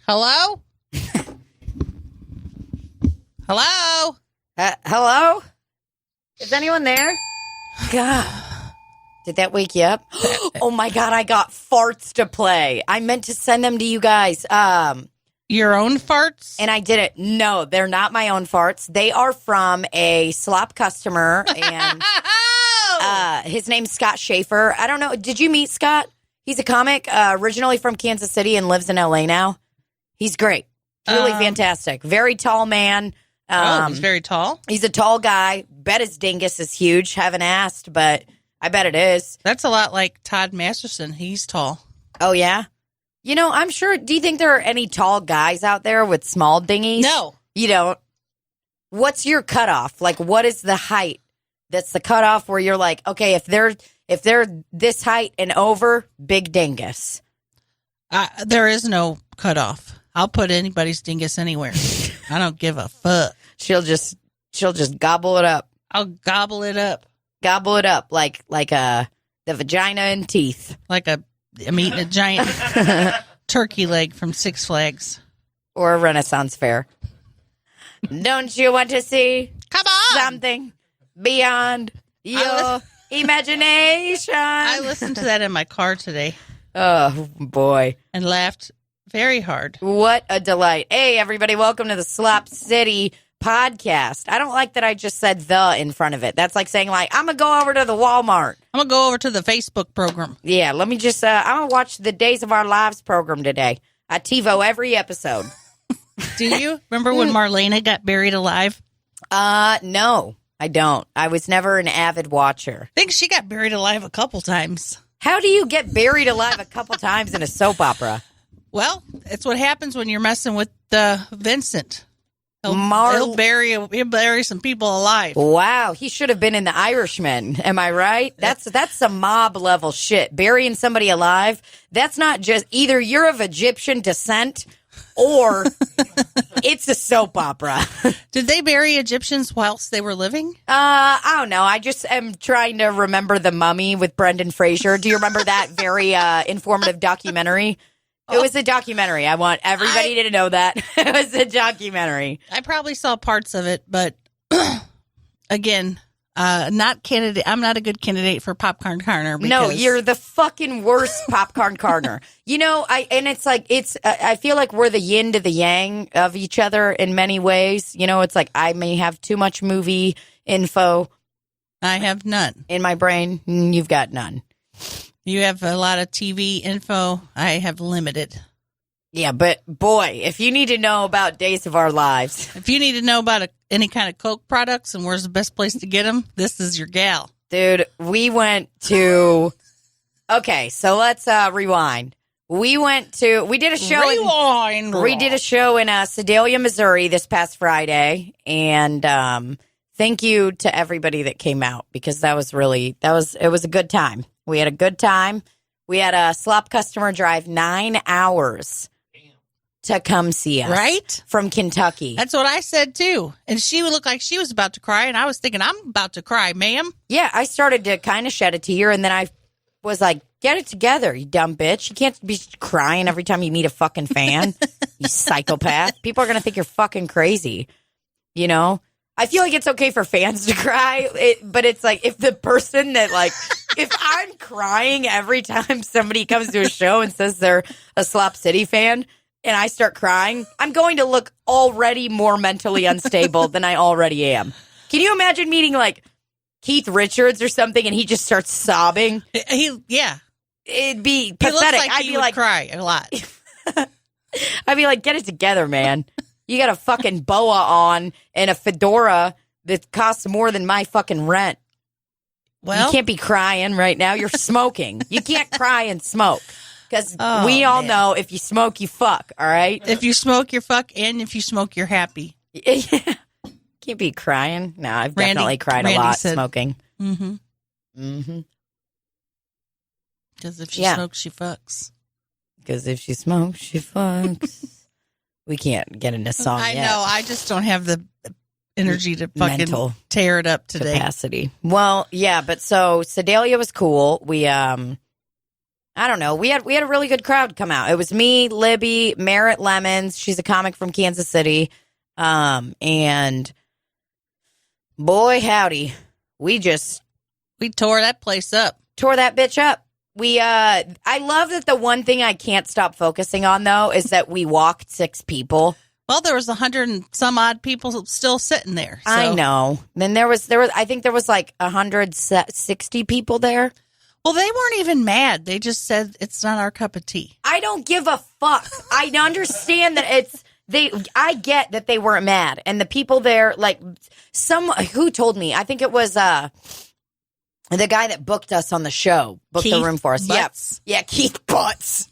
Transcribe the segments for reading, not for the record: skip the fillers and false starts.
Hello? Hello? Hello? Is anyone there? God. Did that wake you up? Oh my God, I got farts to play. I meant to send them to you guys. Your own farts? And I didn't. No, they're not my own farts. They are from a Slop customer. And his name's Scott Schaefer. I don't know. Did you meet Scott? He's a comic, originally from Kansas City and lives in LA now. He's great. Really fantastic. Very tall man. He's very tall? He's a tall guy. Bet his dingus is huge. Haven't asked, but I bet it is. That's a lot like Todd Masterson. He's tall. Oh, yeah? You know, I'm sure. Do you think there are any tall guys out there with small dingies? No. You don't? What's your cutoff? Like, what is the height that's the cutoff where you're like, okay, if they're this height and over, big dingus? There is no cutoff. I'll put anybody's dingus anywhere. I don't give a fuck. She'll just gobble it up. I'll gobble it up. Gobble it up like the vagina and teeth. Like I'm eating a giant turkey leg from Six Flags. Or a Renaissance fair. Don't you want to see something beyond your imagination? I listened to that in my car today. Oh, boy. And laughed very hard. What a delight. Hey, everybody, welcome to the Slop City podcast. I don't like that I just said the in front of it. That's like saying, like, I'm going to go over to the Walmart. I'm going to go over to the Facebook program. Yeah, let me just, I'm going to watch the Days of Our Lives program today. I TiVo every episode. Do you? Remember when Marlena got buried alive? No, I don't. I was never an avid watcher. I think she got buried alive a couple times. How do you get buried alive a couple times in a soap opera? It's what happens when you're messing with Vincent. He'll bury some people alive. Wow, he should have been in The Irishman. Am I right? That's some mob level shit. Burying somebody alive. That's not just either you're of Egyptian descent or it's a soap opera. Did they bury Egyptians whilst they were living? I don't know. I just am trying to remember The Mummy with Brendan Fraser. Do you remember that very informative documentary? It was a documentary. I want everybody to know that. It was a documentary. I probably saw parts of it, but again, not candidate. I'm not a good candidate for popcorn corner. No, you're the fucking worst popcorn corner. You know, I feel like we're the yin to the yang of each other in many ways. You know, it's like I may have too much movie info. I have none. In my brain, you've got none. You have a lot of TV info. I have limited. Yeah, but boy, if you need to know about Days of Our Lives. If you need to know about any kind of Coke products and where's the best place to get them, this is your gal. Dude, we went to... Okay, so let's rewind. We did a show We did a show in Sedalia, Missouri this past Friday. And thank you to everybody that came out because it was a good time. We had a good time. We had a Slop customer drive 9 hours to come see us. Right? From Kentucky. That's what I said, too. And she looked like she was about to cry, and I was thinking, I'm about to cry, ma'am. Yeah, I started to kind of shed a tear, and then I was like, get it together, you dumb bitch. You can't be crying every time you meet a fucking fan, you psychopath. People are going to think you're fucking crazy, you know? I feel like it's okay for fans to cry, but it's like if the person that like, if I'm crying every time somebody comes to a show and says they're a Slop City fan and I start crying, I'm going to look already more mentally unstable than I already am. Can you imagine meeting like Keith Richards or something and he just starts sobbing? Yeah. It'd be pathetic. He looks like I'd he be would like, cry a lot. I'd be like, get it together, man. You got a fucking boa on and a fedora that costs more than my fucking rent. Well, you can't be crying right now. You're smoking. You can't cry and smoke. Because we all know if you smoke, you fuck, all right? If you smoke, you're fuck, and if you smoke, you're happy. Yeah. Can't be crying. No, I've definitely cried a lot smoking. Mm-hmm. Mm-hmm. Because if she smokes, she fucks. Because if she smokes, she fucks. We can't get into song yet. I know. I just don't have the energy to fucking mental tear it up today. Capacity. Well, yeah, but so Sedalia was cool. We I don't know. We had a really good crowd come out. It was me, Libbie, Merritt Lemons. She's a comic from Kansas City. And boy, howdy, we tore that place up. Tore that bitch up. I love that the one thing I can't stop focusing on, though, is that we walked 6 people. Well, there was 100 and some odd people still sitting there. So. I know. Then there was, I think there was like 160 people there. Well, they weren't even mad. They just said it's not our cup of tea. I don't give a fuck. I understand that I get that they weren't mad. And the people there, like, who told me? I think it was, the guy that booked us on the show, booked Keith the room for us. Butts? Yeah, Keith Butts.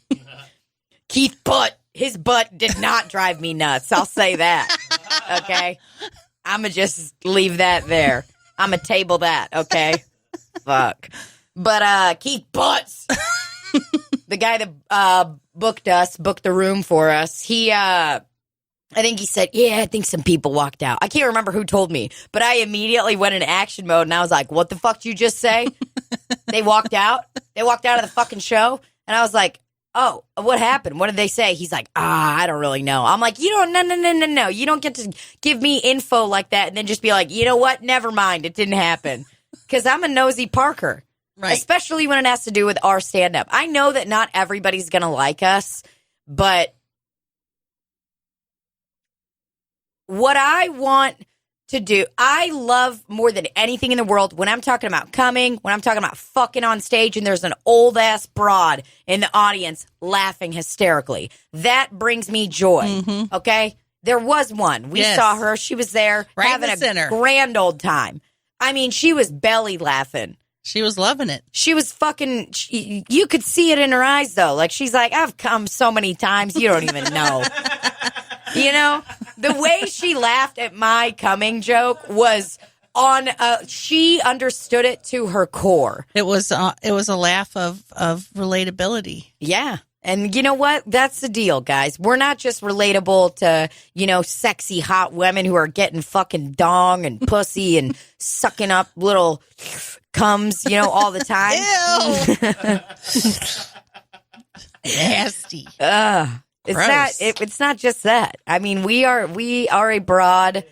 Keith Butt. His butt did not drive me nuts. I'll say that. Okay? I'm going to just leave that there. I'm going to table that. Okay? Fuck. But Keith Butts, the guy that booked the room for us, I think he said, yeah, I think some people walked out. I can't remember who told me, but I immediately went in action mode, and I was like, what the fuck did you just say? They walked out? They walked out of the fucking show? And I was like, oh, what happened? What did they say? He's like, I don't really know. I'm like, no. You don't get to give me info like that and then just be like, you know what? Never mind. It didn't happen. Because I'm a nosy Parker. Right. Especially when it has to do with our stand-up. I know that not everybody's going to like us, but what I want to do, I love more than anything in the world when I'm talking about coming, when I'm talking about fucking on stage and there's an old-ass broad in the audience laughing hysterically. That brings me joy, okay? There was one. We saw her. She was there having a grand old time. I mean, she was belly laughing. She was loving it. She was fucking, you could see it in her eyes, though. Like, she's like, I've come so many times, you don't even know. You know? The way she laughed at my coming joke was she understood it to her core. It was a laugh of relatability. Yeah. And you know what? That's the deal, guys. We're not just relatable to, sexy, hot women who are getting fucking dong and pussy and sucking up little cums, all the time. Ew. Nasty. It's not just that. I mean, we are a broad,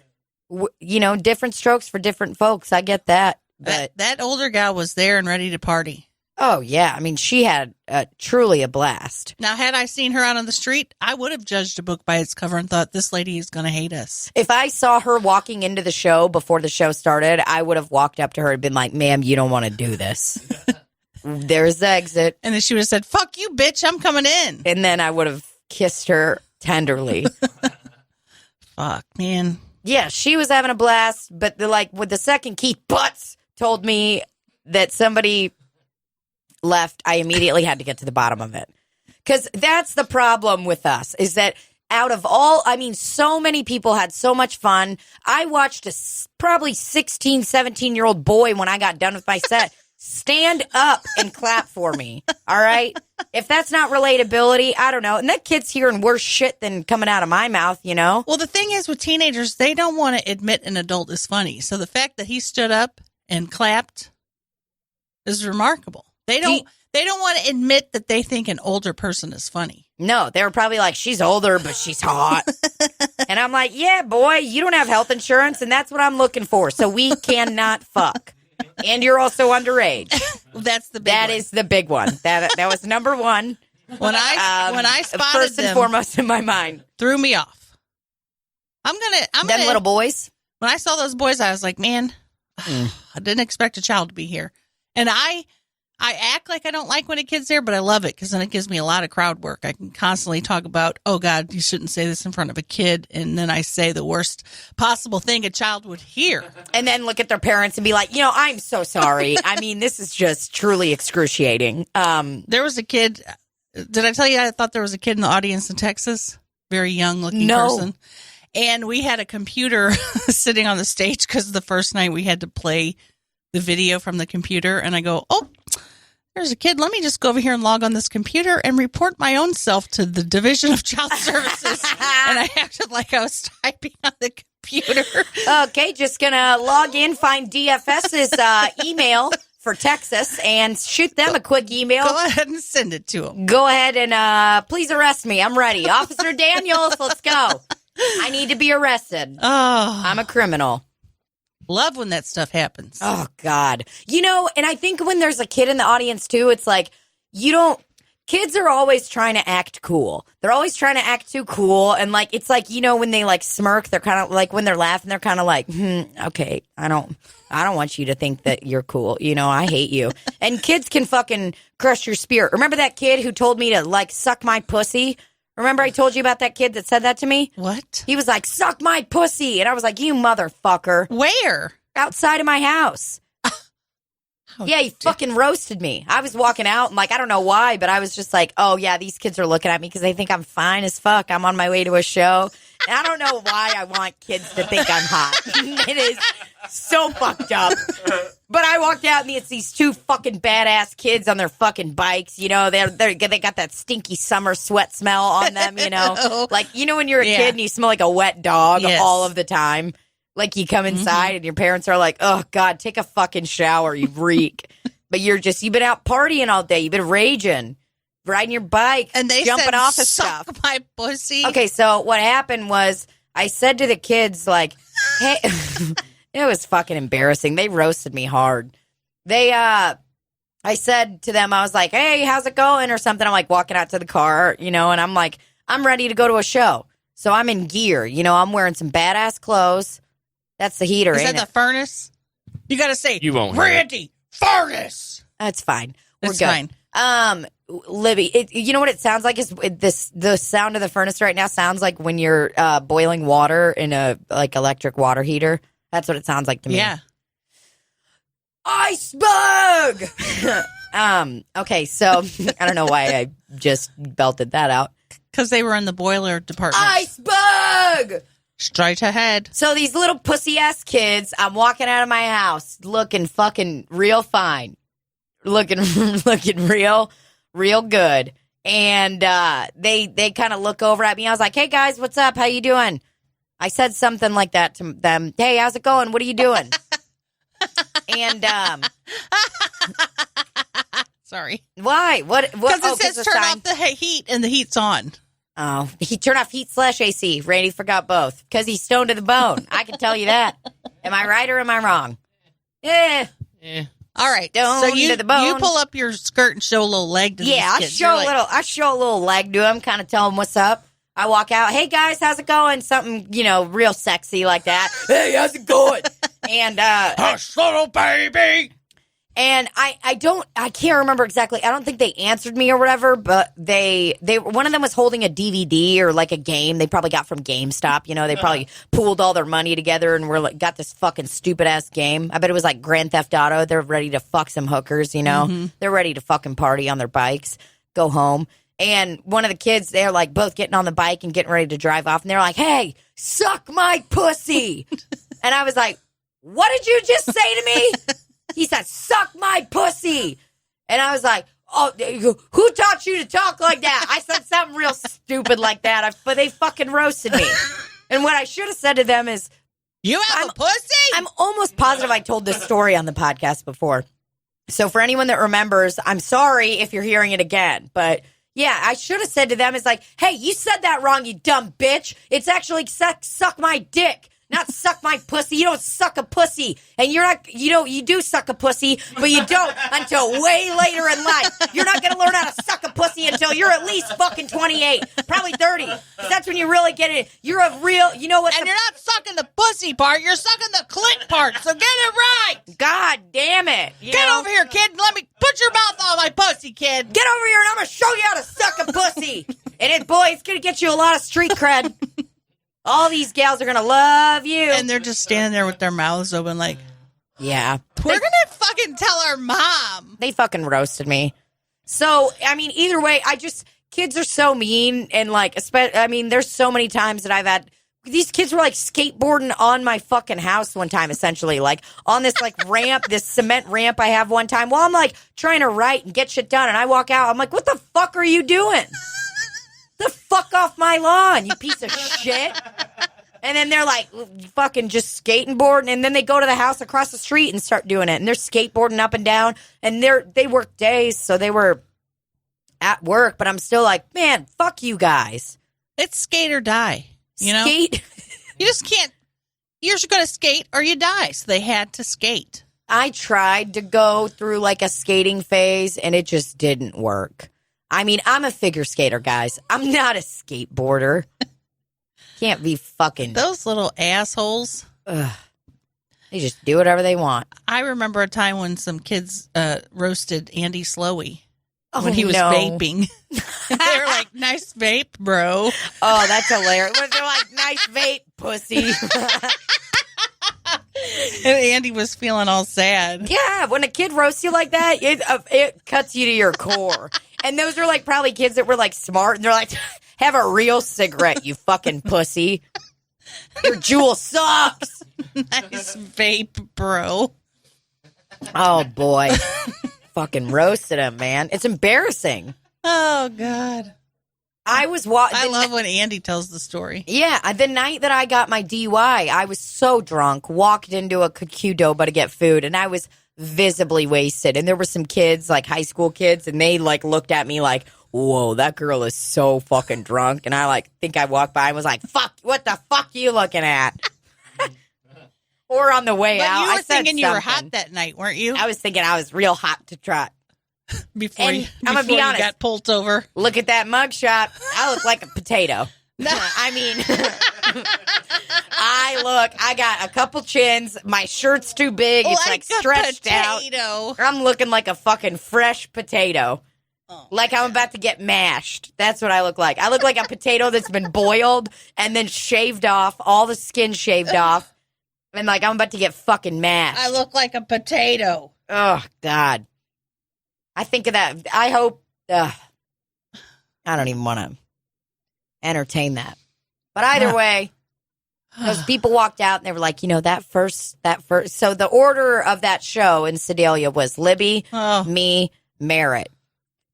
different strokes for different folks. I get that. But that older gal was there and ready to party. Oh, yeah. I mean, she had truly a blast. Now, had I seen her out on the street, I would have judged a book by its cover and thought, this lady is going to hate us. If I saw her walking into the show before the show started, I would have walked up to her and been like, ma'am, you don't want to do this. There's the exit. And then she would have said, fuck you, bitch, I'm coming in. And then I would have kissed her tenderly. Fuck, man. Yeah, she was having a blast, but with the second Keith Butts told me that somebody left, I immediately had to get to the bottom of it. Because that's the problem with us, is that out of so many people had so much fun. I watched a probably 16, 17-year-old boy when I got done with my set stand up and clap for me. All right? If that's not relatability, I don't know. And that kid's hearing worse shit than coming out of my mouth, Well, the thing is with teenagers, they don't want to admit an adult is funny. So the fact that he stood up and clapped is remarkable. They don't want to admit that they think an older person is funny. No, they were probably like, she's older, but she's hot. And I'm like, yeah, boy, you don't have health insurance, and that's what I'm looking for. So we cannot fuck. And you're also underage. That's the big one. That is the big one. That was number one. When I spotted first and them, foremost in my mind, threw me off. I'm them little boys. When I saw those boys, I was like, man, I didn't expect a child to be here. And I act like I don't like when a kid's there, but I love it because then it gives me a lot of crowd work. I can constantly talk about, oh, God, you shouldn't say this in front of a kid. And then I say the worst possible thing a child would hear. And then look at their parents and be like, I'm so sorry. I mean, this is just truly excruciating. There was a kid. Did I tell you I thought there was a kid in the audience in Texas? Very young looking person. And we had a computer sitting on the stage because the first night we had to play the video from the computer. And I go, oh, there's a kid. Let me just go over here and log on this computer and report my own self to the Division of Child Services. And I acted like I was typing on the computer. Okay, just going to log in, find DFS's email, for Texas and shoot them a quick email. Go ahead and send it to them. Go ahead and please arrest me. I'm ready. Officer Daniels, let's go. I need to be arrested. Oh, I'm a criminal. love when that stuff happens. Oh, God. And I think when there's a kid in the audience, too, it's like, kids are always trying to act cool. They're always trying to act too cool. And, like, it's like, when they, like, smirk, they're kind of, like, when they're laughing, they're kind of like, okay, I don't want you to think that you're cool. I hate you. And kids can fucking crush your spirit. Remember that kid who told me to, like, suck my pussy? Remember I told you about that kid that said that to me? What? He was like, suck my pussy. And I was like, you motherfucker. Where? Outside of my house. Yeah, he fucking roasted me. I was walking out and, like, I don't know why, but I was just like, oh, yeah, these kids are looking at me because they think I'm fine as fuck. I'm on my way to a show. And I don't know why I want kids to think I'm hot. It is so fucked up. But I walked out and it's these two fucking badass kids on their fucking bikes. They got that stinky summer sweat smell on them, Like, when you're a kid and you smell like a wet dog all of the time. Like, you come inside and your parents are like, oh, God, take a fucking shower, you reek. But you've been out partying all day. You've been raging, riding your bike, and they jumping said, off of suck stuff. my pussy. Okay, so what happened was I said to the kids, like, hey, it was fucking embarrassing. They roasted me hard. I said to them, I was like, hey, how's it going? Or something. I'm like walking out to the car, and I'm like, I'm ready to go to a show. So I'm in gear. I'm wearing some badass clothes. That's the heater, Is that the furnace? You got to say, You won't hear Randy, furnace. That's fine. We're It's good. fine. Libby, you know what it sounds like? The sound of the furnace right now sounds like when you're boiling water in a electric water heater. That's what it sounds like to me. Yeah. Ice bug. Okay, so I don't know why I just belted that out. Because they were in the boiler department. Ice bug. Straight ahead. So these little pussy ass kids, I'm walking out of my house looking fucking real fine. Looking real good. And they kind of look over at me. I was like, hey guys, what's up? How you doing? I said something like that to them. Hey, how's it going? What are you doing? And Sorry. why? What? Because oh, it says the turn sign- off the heat and the heat's on. Oh, he turned off heat/AC. Randy forgot both because he's stoned to the bone. I can tell you that. Am I right or am I wrong? Yeah. All right. Stoned So you to the bone. you pull up your skirt and show a little leg to these I kids. show a little leg to him, kind of tell him what's up. I walk out. Hey guys, how's it going? Something real sexy like that. Hey, how's it going? And Hush, little baby. And I can't remember exactly. I don't think they answered me or whatever, but they one of them was holding a DVD or like a game they probably got from GameStop. They probably pooled all their money together and got this fucking stupid ass game. I bet it was like Grand Theft Auto. They're ready to fuck some hookers, They're ready to fucking party on their bikes, go home. And one of the kids, they're like both getting on the bike and getting ready to drive off. And they're like, hey, suck my pussy. And I was like, what did you just say to me? He said, suck my pussy. And I was like, oh, who taught you to talk like that? I said something real stupid like that, but they fucking roasted me. And what I should have said to them is, You have a pussy? I'm almost positive I told this story on the podcast before. So for anyone that remembers, I'm sorry if you're hearing it again. But yeah, I should have said to them, it's like, hey, you said that wrong, you dumb bitch. It's actually suck my dick. Not suck my pussy. You don't suck a pussy. And you're not, you do suck a pussy, but you don't until way later in life. You're not going to learn how to suck a pussy until you're at least fucking 28, probably 30. 'Cause that's when you really get it. You're a real, you know what? And you're not sucking the pussy part. You're sucking the clit part. So get it right. God damn it. Get over here, kid. Let me put your mouth on my pussy, kid. Get over here and I'm going to show you how to suck a pussy. And it's going to get you a lot of street cred. All these gals are going to love you. And they're just standing there with their mouths open like, yeah. we're going to fucking tell our mom. They fucking roasted me. So, I mean, either way, kids are so mean. And there's so many times that I've had, these kids were like skateboarding on my fucking house one time, essentially. Like on this ramp, this cement ramp I have one time. While I'm like trying to write and get shit done. And I walk out, I'm like, what the fuck are you doing? The fuck off my lawn, you piece of shit. And then they're like fucking just skating boarding, and then they go to the house across the street and start doing it. And they're skateboarding up and down, and they work days, so they were at work. But I'm still like, man, fuck you guys. It's skate or die. You know, skate. You just can't. You're just going to skate or you die. So they had to skate. I tried to go through like a skating phase, and it just didn't work. I mean, I'm a figure skater, guys. I'm not a skateboarder. Can't be fucking those little assholes. Ugh. They just do whatever they want. I remember a time when some kids roasted Andy Slowy when Oh, he was no. vaping. They were like, "Nice vape, bro." Oh, that's hilarious. They're like, nice vape, pussy. And Andy was feeling all sad. Yeah, when a kid roasts you like that, it cuts you to your core. And those are like probably kids that were like smart, and they're like, have a real cigarette, you fucking pussy. Your jewel sucks. Nice vape, bro. Oh, boy. Fucking roasted him, man. It's embarrassing. Oh, God. I love when Andy tells the story. Yeah, the night that I got my DUI, I was so drunk, walked into a Qdoba to get food, and I was visibly wasted. And there were some kids, like high school kids, and they like looked at me like, whoa, that girl is so fucking drunk. And I like think I walked by and was like, fuck, what the fuck you looking at? Or on the way But out, you were I said thinking you were something. hot that night, weren't you? I was thinking I was real hot to trot. Before And you, I'm gonna be before you honest. got pulled over. Look at that mugshot. I look like a potato. I mean, I got a couple chins. My shirt's too big. It's like a stretched out. potato. I'm looking like a fucking fresh potato. Oh, Like I'm about to get mashed. That's what I look like. I look like a potato that's been boiled and then shaved off, all the skin shaved off. And like I'm about to get fucking mashed. I look like a potato. Oh, God. I think of that. I hope. I don't even want to entertain that. But either way, those people walked out and they were like, that first. So the order of that show in Sedalia was Libbie, Oh, me, Merritt.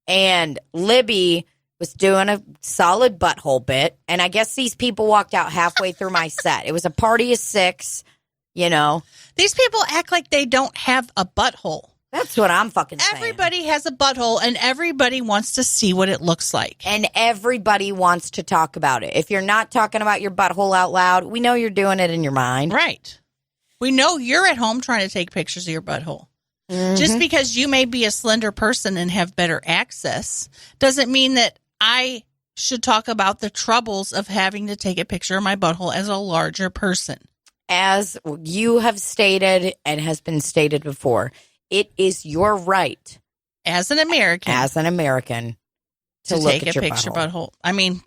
And Libbie was doing a solid butthole bit. And I guess these people walked out halfway through my set. It was a party of 6, these people act like they don't have a butthole. That's what I'm fucking saying. Everybody has a butthole, and everybody wants to see what it looks like. And everybody wants to talk about it. If you're not talking about your butthole out loud, we know you're doing it in your mind. Right. We know you're at home trying to take pictures of your butthole. Mhm. Just because you may be a slender person and have better access doesn't mean that I should talk about the troubles of having to take a picture of my butthole as a larger person. As you have stated and has been stated before, it is your right As an American, as an American to look take at a your picture butthole. butthole. I mean,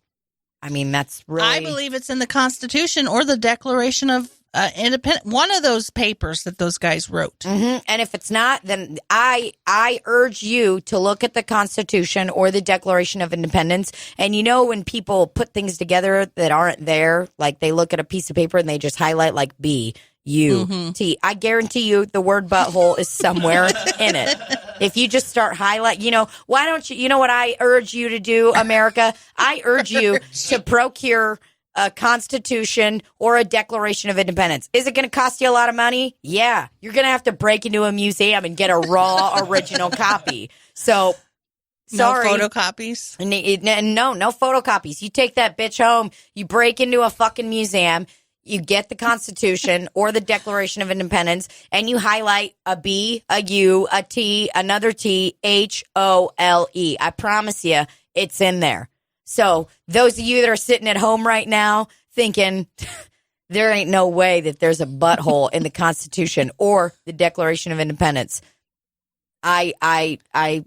That's really. I believe it's in the Constitution or the Declaration of Independence. One of those papers that those guys wrote. Mhm. And if it's not, then I urge you to look at the Constitution or the Declaration of Independence. And when people put things together that aren't there, like they look at a piece of paper and they just highlight like B, U, T. I guarantee you the word butthole is somewhere in it. If you just start highlight, why don't you know what I urge you to do, America? I urge you to procure a Constitution or a Declaration of Independence. Is it going to cost you a lot of money? Yeah. You're going to have to break into a museum and get a raw original copy. So, sorry. No photocopies. No photocopies. You take that bitch home, you break into a fucking museum, you get the Constitution or the Declaration of Independence, and you highlight a B, a U, a T, another T, HOLE. I promise you, it's in there. So those of you that are sitting at home right now thinking there ain't no way that there's a butthole in the Constitution or the Declaration of Independence, I And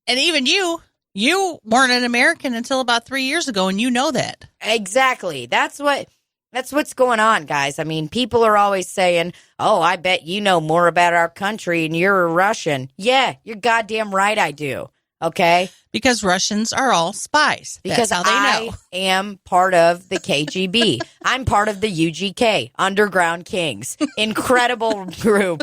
even you weren't an American until about 3 years ago, and you know that. exactly. That's what's going on, guys. I mean, people are always saying, oh, I bet you know more about our country and you're a Russian. Yeah, you're goddamn right I do. Okay? Because Russians are all spies. Because That's how they know. I am part of the KGB. I'm part of the UGK, Underground Kings. Incredible group.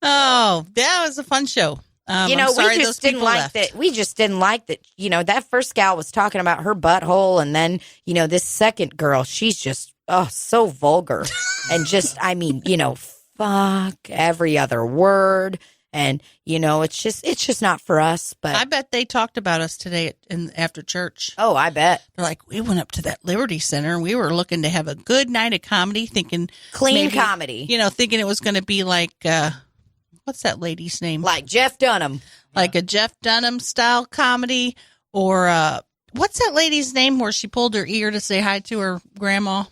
Oh, that was a fun show. You know, I'm sorry we those just didn't people like left. that. We just didn't like that. You know, that first gal was talking about her butthole, and then this second girl, she's just so vulgar, and just fuck every other word, and it's just not for us. But I bet they talked about us today after church. oh, I bet They're like, we went up to that Liberty Center and we were looking to have a good night of comedy, thinking clean comedy, thinking it was going to be like, what's that lady's name? like Jeff Dunham, Like a Jeff Dunham style comedy, or what's that lady's name where she pulled her ear to say hi to her grandma?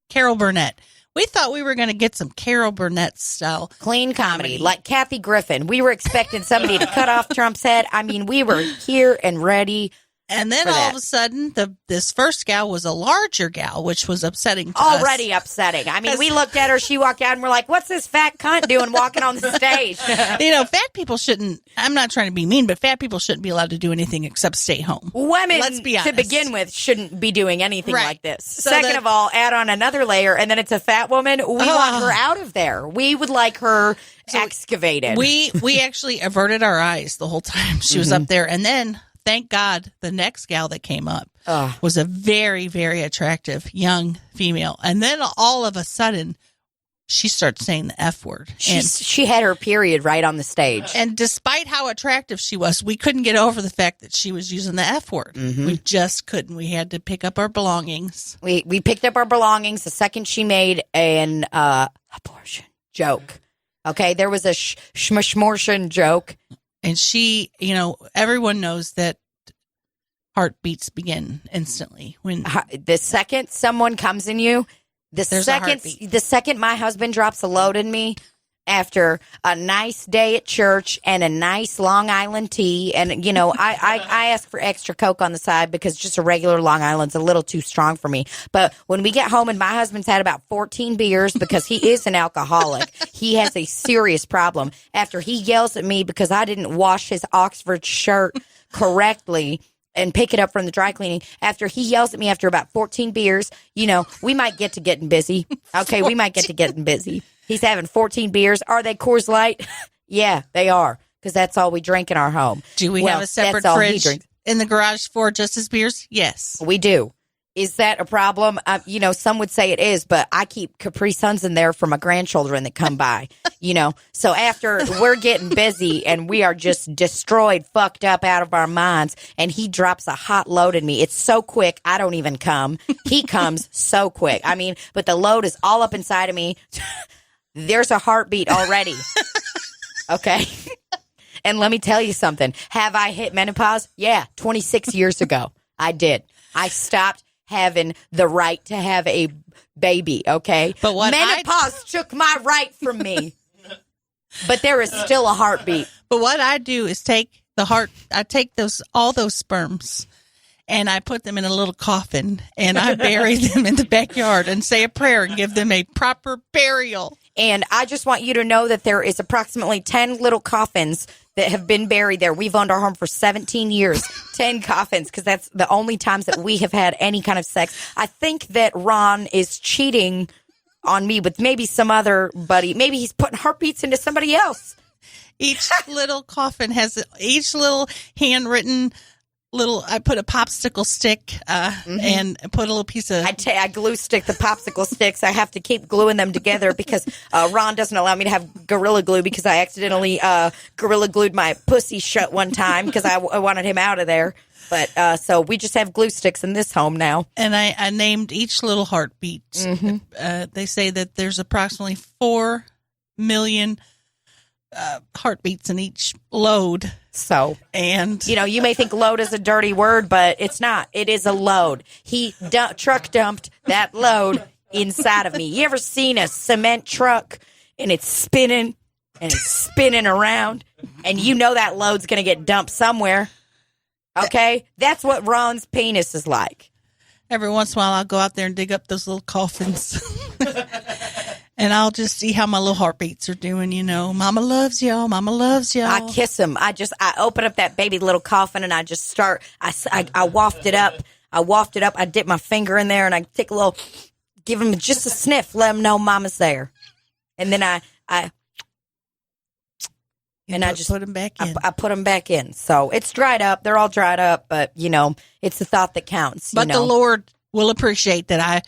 Carol Burnett. We thought we were going to get some Carol Burnett style clean comedy, like Kathy Griffin. We were expecting somebody to cut off Trump's head. I mean, we were here and ready. And then all of a sudden, this first gal was a larger gal, which was upsetting to Already us. upsetting. I mean, we looked at her, she walked out, and we're like, what's this fat cunt doing walking on the stage? Fat people shouldn't, I'm not trying to be mean, but fat people shouldn't be allowed to do anything except stay home. Women, Let's be honest, to begin with, shouldn't be doing anything Right. like this. So Second of all, add on another layer, and then it's a fat woman. We want her out of there. We would like her excavated. We actually averted our eyes the whole time she was up there. And then, thank God, the next gal that came up was a very, very attractive young female. And then all of a sudden, she starts saying the F word. She had her period right on the stage. And despite how attractive she was, we couldn't get over the fact that she was using the F word. We just couldn't. We had to pick up our belongings. We picked up our belongings the second she made an abortion joke. Okay, there was a shmortion joke. And she, everyone knows that heartbeats begin instantly when The second someone comes in you, the There's a heartbeat. second my husband drops a load in me after a nice day at church and a nice Long Island tea, and I ask for extra Coke on the side because just a regular Long Island's a little too strong for me. But when we get home and my husband's had about 14 beers because he is an alcoholic, he has a serious problem. After he yells at me because I didn't wash his Oxford shirt correctly and pick it up from the dry cleaning, after he yells at me after about 14 beers, we might get to getting busy. Okay, we might get to getting busy. He's having 14 beers. Are they Coors Light? Yeah, they are, because that's all we drink in our home. do we have a separate that's all he fridge drinks. in the garage for just his beers? Yes. We do. Is that a problem? Some would say it is, but I keep Capri Suns in there for my grandchildren that come by, So after we're getting busy and we are just destroyed, fucked up out of our minds, and he drops a hot load in me. It's so quick, I don't even come. He comes so quick. I mean, but the load is all up inside of me. There's a heartbeat already. Okay? And let me tell you something. Have I hit menopause? Yeah, 26 years ago. I did. I stopped having the right to have a baby, okay? But what menopause took my right from me. But there is still a heartbeat. But what I do is take all those sperms and I put them in a little coffin and I bury them in the backyard and say a prayer and give them a proper burial. And I just want you to know that there is approximately 10 little coffins that have been buried there. We've owned our home for 17 years. 10 coffins, because that's the only times that we have had any kind of sex. I think that Ron is cheating on me with maybe some other buddy. Maybe he's putting heartbeats into somebody else. Each little coffin has each little handwritten I put a popsicle stick and put a little piece of... I glue stick the popsicle sticks. I have to keep gluing them together because Ron doesn't allow me to have Gorilla Glue because I accidentally Gorilla Glued my pussy shut one time because I wanted him out of there. But so we just have glue sticks in this home now. And I named each little heartbeat. They say that there's approximately 4 million heartbeats in each load. So, and you may think load is a dirty word, but it's not. It is a load. He truck dumped that load inside of me. You ever seen a cement truck and it's spinning around and that load's going to get dumped somewhere? Okay? That's what Ron's penis is like. Every once in a while, I'll go out there and dig up those little coffins. And I'll just see how my little heartbeats are doing, Mama loves y'all. Mama loves y'all. I kiss him. I open up that baby little coffin and I just start. I waft it up. I dip my finger in there and I take a little, give him just a sniff, let him know Mama's there. And then I And I just put them back in. I put them back in. So it's dried up. They're all dried up, but it's the thought that counts. But the Lord will appreciate that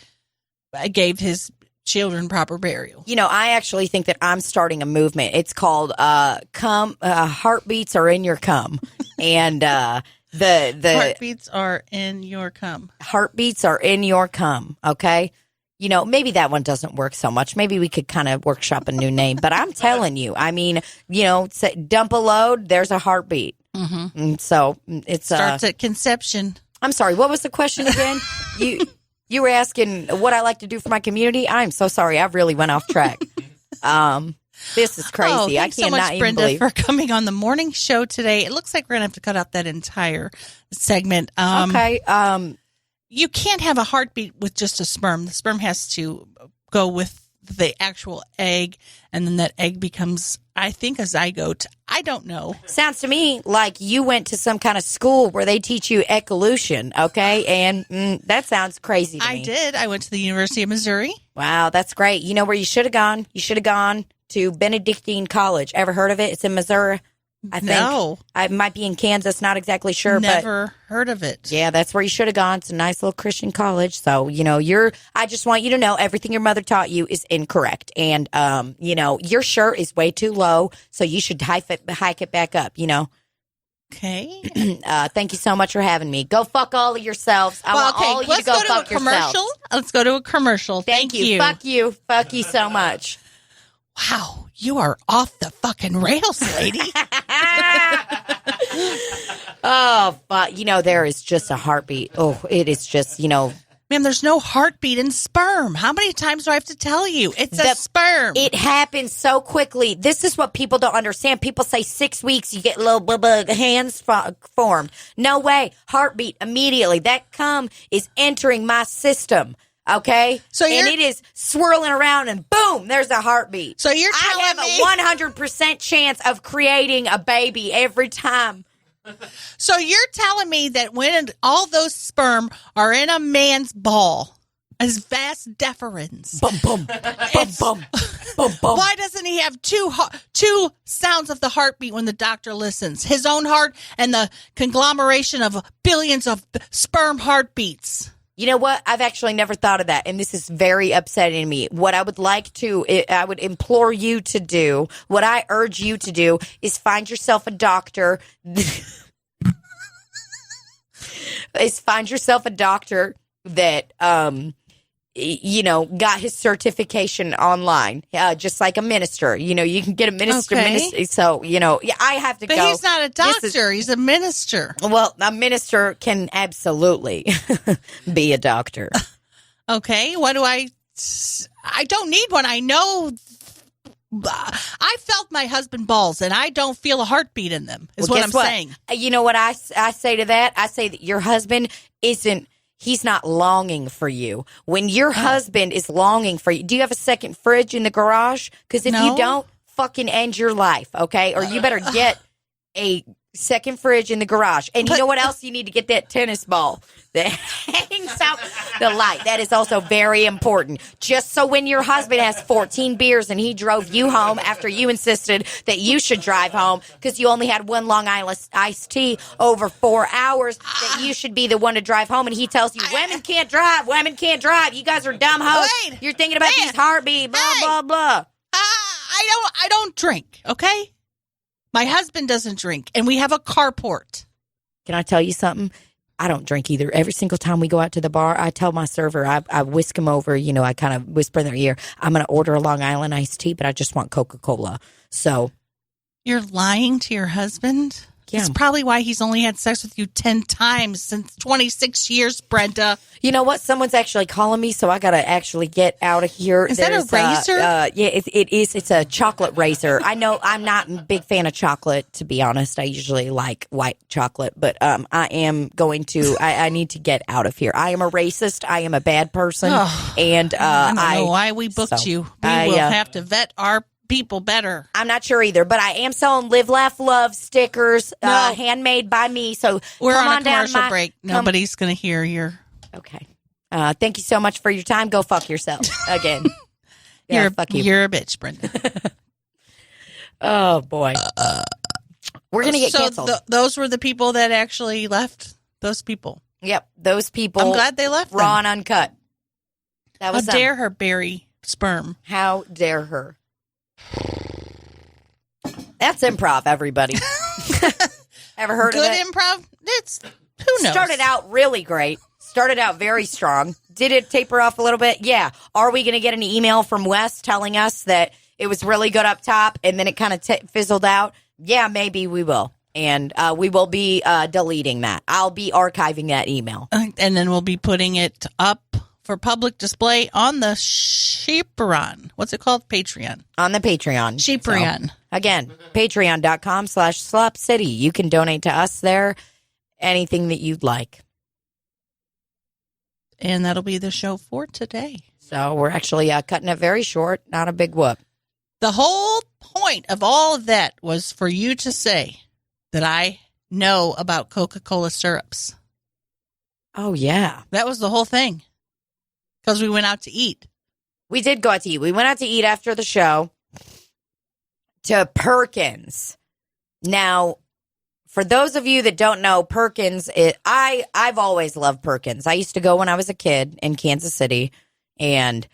I gave his children proper burial. I actually think that I'm starting a movement. It's called heartbeats are in your cum. And the heartbeats are in your cum. Heartbeats are in your cum. Okay. Maybe that one doesn't work so much. Maybe we could kind of workshop a new name. But I'm telling you, I mean, dump a load, there's a heartbeat. Mm-hmm. And so it's starts at conception. I'm sorry. What was the question again? You were asking what I like to do for my community. I'm so sorry. I really went off track. This is crazy. Thanks I cannot so much, even Brenda, believe for coming on the morning show today. It looks like we're gonna have to cut out that entire segment. Okay. You can't have a heartbeat with just a sperm. The sperm has to go with the actual egg, and then that egg becomes, I think, a zygote. I don't know. Sounds to me like you went to some kind of school where they teach you ecolution, okay? And that sounds crazy to me. I did. I went to the University of Missouri. Wow, that's great. You know where you should have gone? You should have gone to Benedictine College. Ever heard of it? It's in Missouri. I think. No. I might be in Kansas, not exactly sure. Never heard of it. Yeah, that's where you should have gone. It's a nice little Christian college. So, I just want you to know everything your mother taught you is incorrect. And, your shirt is way too low, so you should hike it back up, Okay. Thank you so much for having me. Go fuck all of yourselves. I want all of you to go fuck yourselves. Let's go to a commercial. Thank you. Fuck you. Fuck you so much. Wow, you are off the fucking rails, lady. Oh, but there is just a heartbeat. Oh, it is just, Man, there's no heartbeat in sperm. How many times do I have to tell you? It's a sperm. It happens so quickly. This is what people don't understand. People say 6 weeks, you get little hands formed. No way. Heartbeat immediately. That cum is entering my system. Okay? And it is swirling around and boom, there's a heartbeat. So you're telling me I have a 100% chance of creating a baby every time. So you're telling me that when all those sperm are in a man's ball, as vas deferens, bum, bum, bum, bum, bum, bum. Why doesn't he have two sounds of the heartbeat when the doctor listens? His own heart and the conglomeration of billions of sperm heartbeats. You know what? I've actually never thought of that, and this is very upsetting to me. What I would I would implore you to do, what I urge you to do, is find yourself a doctor. That, got his certification online, just like a minister. You can get a minister. Okay. So, I have to go. But he's not a doctor. He's a minister. Well, a minister can absolutely be a doctor. Okay. What do I don't need one. I know. I felt my husband balls, and I don't feel a heartbeat in them, is what I'm saying. You know what I say to that? I say that your husband he's not longing for you. When your husband is longing for you, do you have a second fridge in the garage? Because if you don't, fucking end your life, okay? Or you better get a second fridge in the garage. And you know what else? You need to get that tennis ball that hangs out the light. That is also very important. Just so when your husband has 14 beers and he drove you home after you insisted that you should drive home because you only had one Long Island iced tea over 4 hours, that you should be the one to drive home, and he tells you, women can't drive, you guys are dumb hoes. Wait, you're thinking about these heartbeat, blah, blah, blah. I don't drink, okay? My husband doesn't drink, and we have a carport. Can I tell you something? I don't drink either. Every single time we go out to the bar, I tell my server, I whisk them over, I kind of whisper in their ear, I'm going to order a Long Island iced tea, but I just want Coca-Cola. So. You're lying to your husband? Yeah. That's probably why he's only had sex with you 10 times since 26 years, Brenda. You know what? Someone's actually calling me, so I got to actually get out of here. Is that a razor? Yeah, it is. It's a chocolate razor. I know I'm not a big fan of chocolate, to be honest. I usually like white chocolate, but I am going to, I need to get out of here. I am a racist. I am a bad person. And I don't know why we booked you. We will have to vet our people better. I'm not sure either, but I am selling Live, Laugh, Love stickers, handmade by me. So we're come on a commercial down break. Nobody's going to hear your. Okay. Thank you so much for your time. Go fuck yourself again. You're a bitch, Brenda. Oh boy. We're going to get canceled. Those were the people that actually left. Those people. Yep, those people. I'm glad they left. Raw and uncut. That was How dare her bury sperm? How dare her? That's improv, everybody. Ever heard of it? Good improv? It's who knows? Started out really great. Started out very strong. Did it taper off a little bit? Yeah. Are we going to get an email from Wes telling us that it was really good up top and then it kind of fizzled out? Yeah, maybe we will. And we will be deleting that. I'll be archiving that email. And then we'll be putting it up for public display on the Sheeperon. What's it called? Patreon. On the Patreon. Sheeperon. So, again, patreon.com/Slop City. You can donate to us there. Anything that you'd like. And that'll be the show for today. So we're actually cutting it very short. Not a big whoop. The whole point of all of that was for you to say that I know about Coca-Cola syrups. Oh, yeah. That was the whole thing. Because we went out to eat. We did go out to eat. We went out to eat after the show to Perkins. Now, for those of you that don't know, Perkins, I've always loved Perkins. I used to go when I was a kid in Kansas City, and,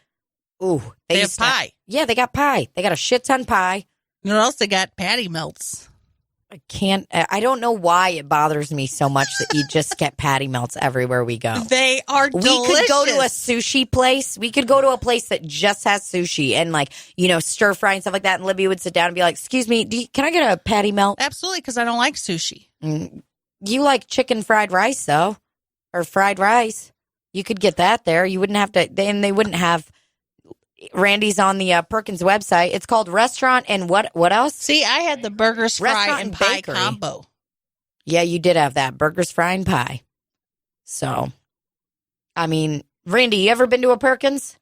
they have pie. Yeah, they got pie. They got a shit ton pie. You know what else? They got patty melts. I don't know why it bothers me so much that you just get patty melts everywhere we go. They are delicious. We could go to a sushi place. We could go to a place that just has sushi and stir fry and stuff like that. And Libbie would sit down and be like, excuse me, can I get a patty melt? Absolutely, because I don't like sushi. You like chicken fried rice, though, or fried rice. You could get that there. You wouldn't have to, and they wouldn't have Randy's on the Perkins website. It's called Restaurant and what else? See, I had the burgers, fry, and pie bakery combo. Yeah, you did have that. Burgers, fry, and pie. So, I mean, Randy, you ever been to a Perkins?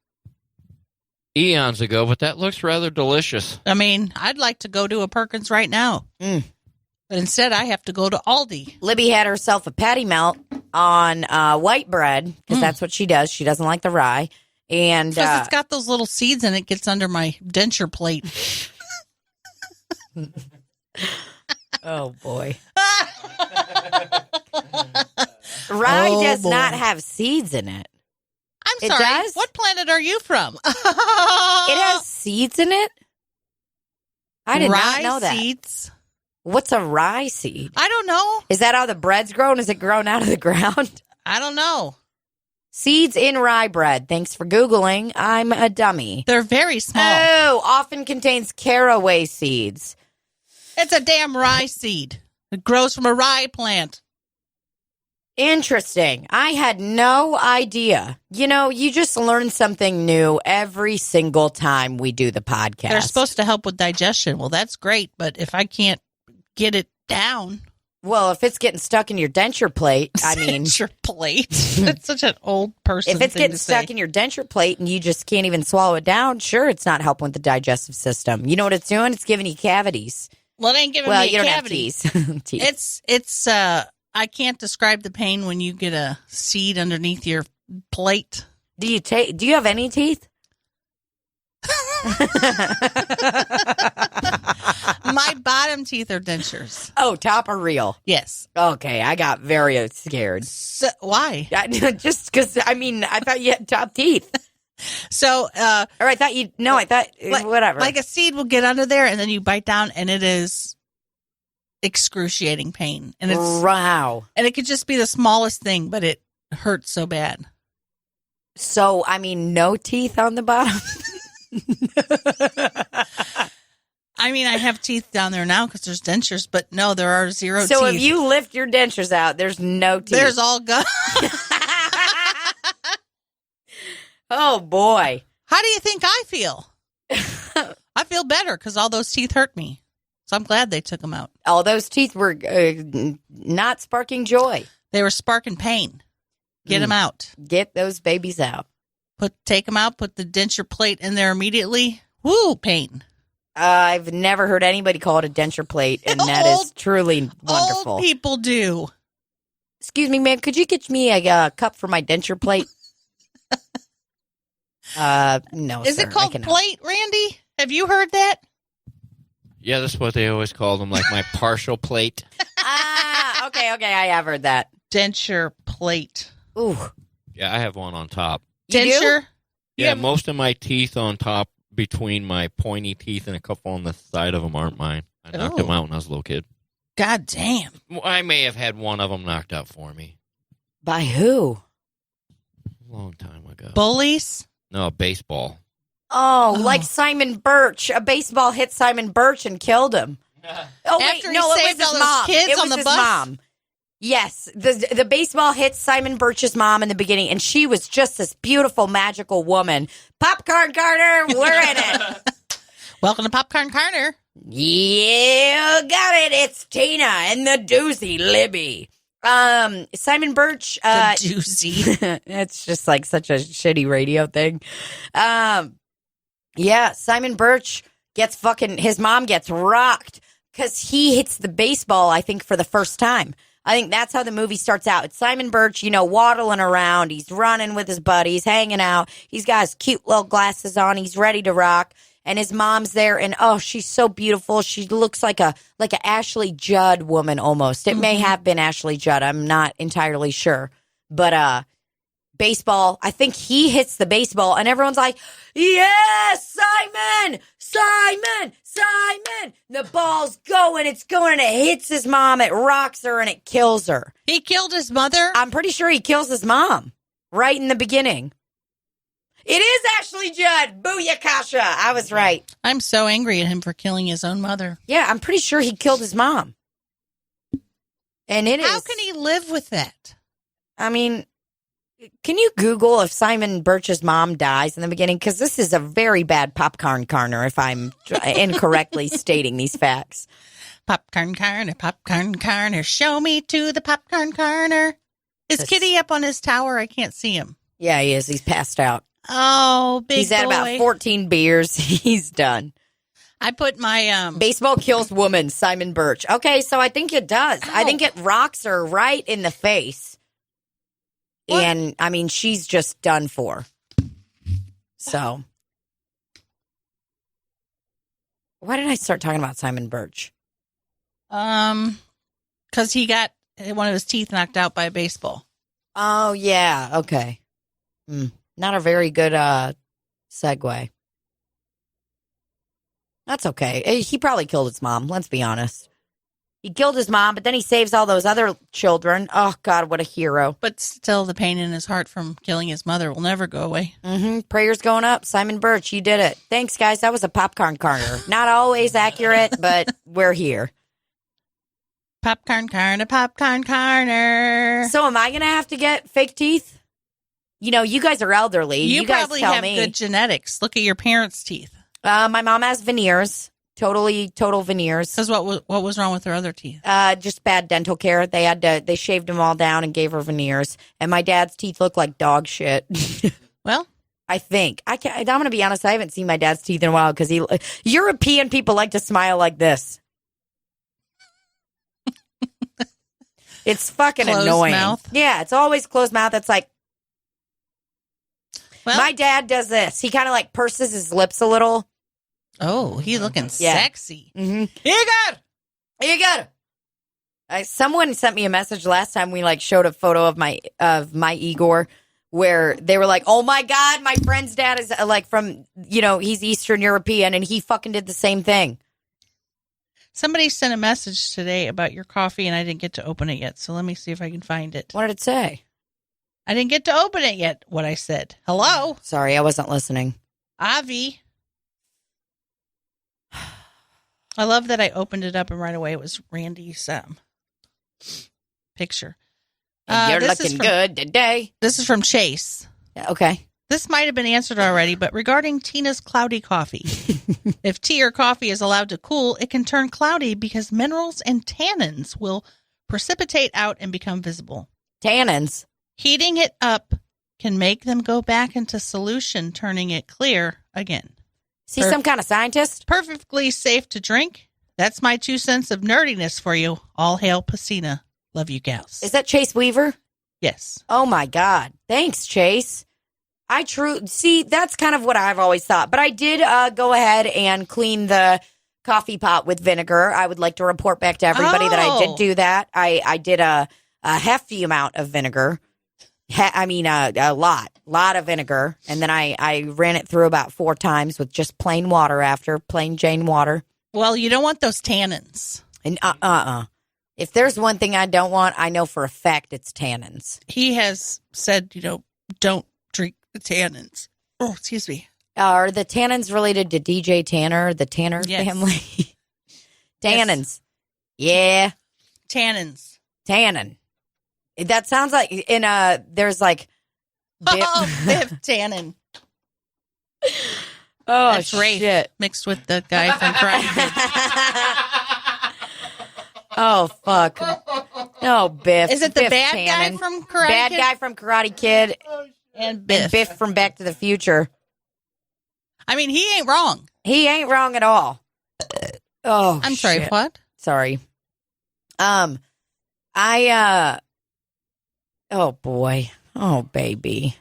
Eons ago, but that looks rather delicious. I mean, I'd like to go to a Perkins right now. But instead, I have to go to Aldi. Libbie had herself a patty melt on white bread, because that's what she does. She doesn't like the rye. And because it's got those little seeds and it gets under my denture plate. Oh, boy. Rye does not have seeds in it. I'm sorry. Does? What planet are you from? It has seeds in it? I did not know that. Seeds? What's a rye seed? I don't know. Is that how the bread's grown? Is it grown out of the ground? I don't know. Seeds in rye bread. Thanks for Googling. I'm a dummy. They're very small. Oh, often contains caraway seeds. It's a damn rye seed. It grows from a rye plant. Interesting. I had no idea. You just learn something new every single time we do the podcast. They're supposed to help with digestion. Well, that's great, but if I can't get it down. Well, if it's getting stuck in your denture plate, I mean... Denture plate? That's such an old person If it's thing getting to stuck say. in your denture plate and you just can't even swallow it down, sure, it's not helping with the digestive system. You know what it's doing? It's giving you cavities. Well, it ain't giving Well, me you a don't cavity. have teeth. It's I can't describe the pain when you get a seed underneath your plate. Do you have any teeth? My bottom teeth are dentures. Oh, top or real? Yes. Okay, I got very scared. So, why? Just because, I thought you had top teeth. So, Or I thought, whatever. Like a seed will get under there and then you bite down and it is excruciating pain. And it's wow. And it could just be the smallest thing, but it hurts so bad. So, no teeth on the bottom? I mean, I have teeth down there now because there's dentures, but no, there are zero teeth. So if you lift your dentures out, there's no teeth. There's all gone. Oh, boy. How do you think I feel? I feel better because all those teeth hurt me. So I'm glad they took them out. All those teeth were not sparking joy. They were sparking pain. Get them out. Get those babies out. Take them out. Put the denture plate in there immediately. Woo, pain. I've never heard anybody call it a denture plate, and that is truly wonderful. Old people do. Excuse me, ma'am. Could you get me a cup for my denture plate? No, Is sir, it called plate, Randy? Have you heard that? Yeah, that's what they always call them, like my partial plate. Okay, I have heard that. Denture plate. Ooh. Yeah, I have one on top. You do? Denture? Yeah, most of my teeth on top between my pointy teeth and a couple on the side of them aren't mine. I knocked them out when I was a little kid. God damn. I may have had one of them knocked out for me. By who? A long time ago. Bullies? No, baseball. Oh, like Simon Birch. A baseball hit Simon Birch and killed him. Oh, wait, After he no, it saved was all his those mom. kids It was on the his bus? mom. Yes, the baseball hit Simon Birch's mom in the beginning, and she was just this beautiful, magical woman. Popcorn Carter, we're in it. Welcome to Popcorn Carter. Yeah, got it. It's Tina and the doozy Libbie. Simon Birch. The doozy. It's just like such a shitty radio thing. Yeah, Simon Birch gets his mom gets rocked because he hits the baseball, I think, for the first time. I think that's how the movie starts out. It's Simon Birch, waddling around. He's running with his buddies, hanging out. He's got his cute little glasses on. He's ready to rock. And his mom's there, and she's so beautiful. She looks like a Ashley Judd woman almost. It may have been Ashley Judd. I'm not entirely sure. But baseball, I think he hits the baseball, and everyone's like, yes, Simon! Simon! Simon! The ball's going, it's going, and it hits his mom, it rocks her, and it kills her. He killed his mother? I'm pretty sure he kills his mom right in the beginning. It is Ashley Judd. Booyakasha. I was right. I'm so angry at him for killing his own mother. Yeah, I'm pretty sure he killed his mom. And How can he live with that? I mean, can you Google if Simon Birch's mom dies in the beginning? Because this is a very bad popcorn corner if I'm incorrectly stating these facts. Popcorn corner, show me to the popcorn corner. Is Kitty up on his tower? I can't see him. Yeah, he is. He's passed out. Oh, big He's had boy. about 14 beers. He's done. I put my Baseball kills woman, Simon Birch. Okay, so I think it does. Ow. I think it rocks her right in the face. What? And, I mean, she's just done for. So. Why did I start talking about Simon Birch? because he got one of his teeth knocked out by a baseball. Oh, yeah. Okay. Not a very good segue. That's okay. He probably killed his mom. Let's be honest. He killed his mom, but then he saves all those other children. Oh, God, what a hero. But still, the pain in his heart from killing his mother will never go away. Prayers going up. Simon Birch, you did it. Thanks, guys. That was a popcorn corner. Not always accurate, but we're here. Popcorn corner, popcorn corner. So am I going to have to get fake teeth? You know, you guys are elderly. You guys probably tell have me. good genetics. Look at your parents' teeth. My mom has veneers. Total veneers. Because what was wrong with her other teeth? Just bad dental care. They shaved them all down and gave her veneers. And my dad's teeth look like dog shit. Well, I think. I'm going to be honest. I haven't seen my dad's teeth in a while because European people like to smile like this. It's fucking Closed annoying. mouth? Yeah, it's always closed mouth. It's like, well, my dad does this. He kind of like purses his lips a little. oh, he's looking Yeah. sexy. Mm-hmm. Here You got it. Someone sent me a message last time we like showed a photo of my Igor where they were like, "Oh my God, my friend's dad is like from, he's Eastern European and he fucking did the same thing." Somebody sent a message today about your coffee, and I didn't get to open it yet. So let me see if I can find it. What did it say? I didn't get to open it yet. What I said. Hello, Sorry, I wasn't listening. Avi. I love that I opened it up and right away it was Randy's picture. You're this is looking from- good today. This is from Chase. Okay. This might have been answered already, but regarding Tina's cloudy coffee, if tea or coffee is allowed to cool, it can turn cloudy because minerals and tannins will precipitate out and become visible. Tannins. Heating it up can make them go back into solution, turning it clear again. See, some kind of scientist? Perfectly safe to drink. That's my 2 cents of nerdiness for you. All hail Pacina. Love you, gals. Is that Chase Weaver? Yes. Oh my God. Thanks, Chase. See, that's kind of what I've always thought. But I did go ahead and clean the coffee pot with vinegar. I would like to report back to everybody that I did do that. I did a hefty amount of vinegar. A lot of vinegar. And then I ran it through about 4 times with just plain water after, plain Jane water. Well, you don't want those tannins. And if there's one thing I don't want, I know for a fact it's tannins. He has said, don't drink the tannins. Oh, excuse me. Are the tannins related to DJ Tanner, the Tanner family? Tannins. Yes. Yeah. Tannins. Tannin. That sounds like there's like Biff Tannen. Oh, that's Rafe shit. Mixed with the guy from Karate Kid. Oh, fuck. Oh, Biff. Is it the Biff bad Tannen. guy from Karate Bad Kid? guy from Karate Kid. And Biff. And Biff from Back to the Future. I mean, he ain't wrong. He ain't wrong at all. Oh, I'm sorry, shit. what? Sorry. Oh, boy. Oh, baby.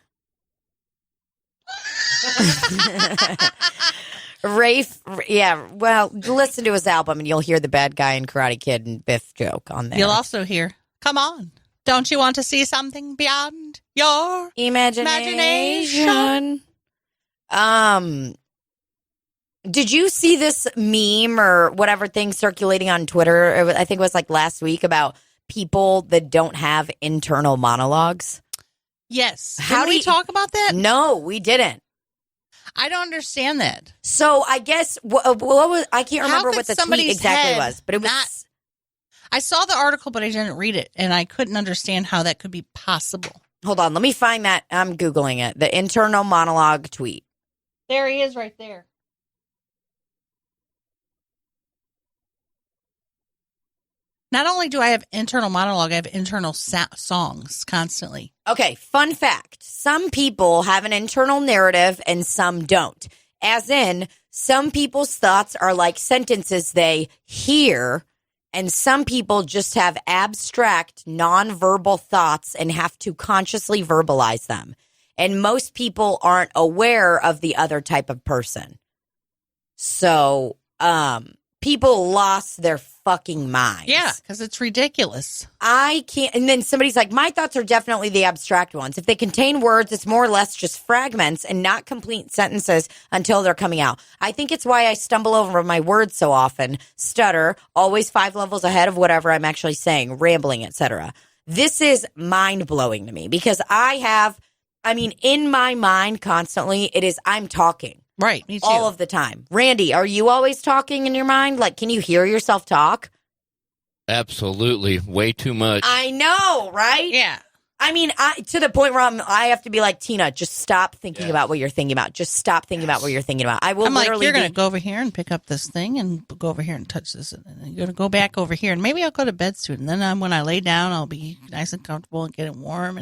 Rafe, yeah, well, listen to his album and you'll hear the bad guy in Karate Kid and Biff joke on there. You'll also hear, come on, don't you want to see something beyond your imagination? Did you see this meme or whatever thing circulating on Twitter? I think it was like last week about people that don't have internal monologues. Yes. How Did we talk about that? No, we didn't. I don't understand that. So I guess what was, I can't remember what the tweet exactly was, but it was. I saw the article, but I didn't read it, and I couldn't understand how that could be possible. Hold on, let me find that. I'm Googling it. The internal monologue tweet. There he is right there. Not only do I have internal monologue, I have internal songs constantly. Okay, fun fact. Some people have an internal narrative and some don't. As in, some people's thoughts are like sentences they hear, and some people just have abstract, nonverbal thoughts and have to consciously verbalize them. And most people aren't aware of the other type of person. So, people lost their fucking minds. Yeah, because it's ridiculous. I can't. And then somebody's like, my thoughts are definitely the abstract ones. If they contain words, it's more or less just fragments and not complete sentences until they're coming out. I think it's why I stumble over my words so often, stutter, always 5 levels ahead of whatever I'm actually saying, rambling, etc. This is mind-blowing to me because in my mind constantly, I'm talking. Right, me too. All of the time. Randy, are you always talking in your mind? Like, can you hear yourself talk? Absolutely. Way too much. I know, right? Yeah. To the point where I have to be like, Tina, just stop thinking about what you're thinking about. Just stop thinking about what you're thinking about. I'm like, you're going to go over here and pick up this thing and go over here and touch this. And then you're going to go back over here. And maybe I'll go to bed soon. And then when I lay down, I'll be nice and comfortable and get it warm.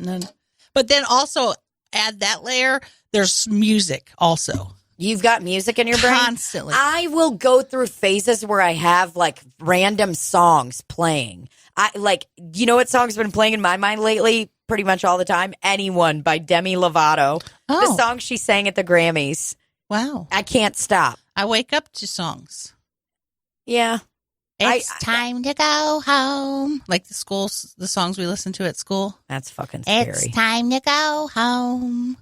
But then also add that layer, there's music also. You've got music in your brain? Constantly. I will go through phases where I have like random songs playing. You know what song's been playing in my mind lately? Pretty much all the time. Anyone by Demi Lovato. Oh. The song she sang at the Grammys. Wow. I can't stop. I wake up to songs. Yeah. It's time to go home. Like the songs we listen to at school. That's fucking scary. It's time to go home.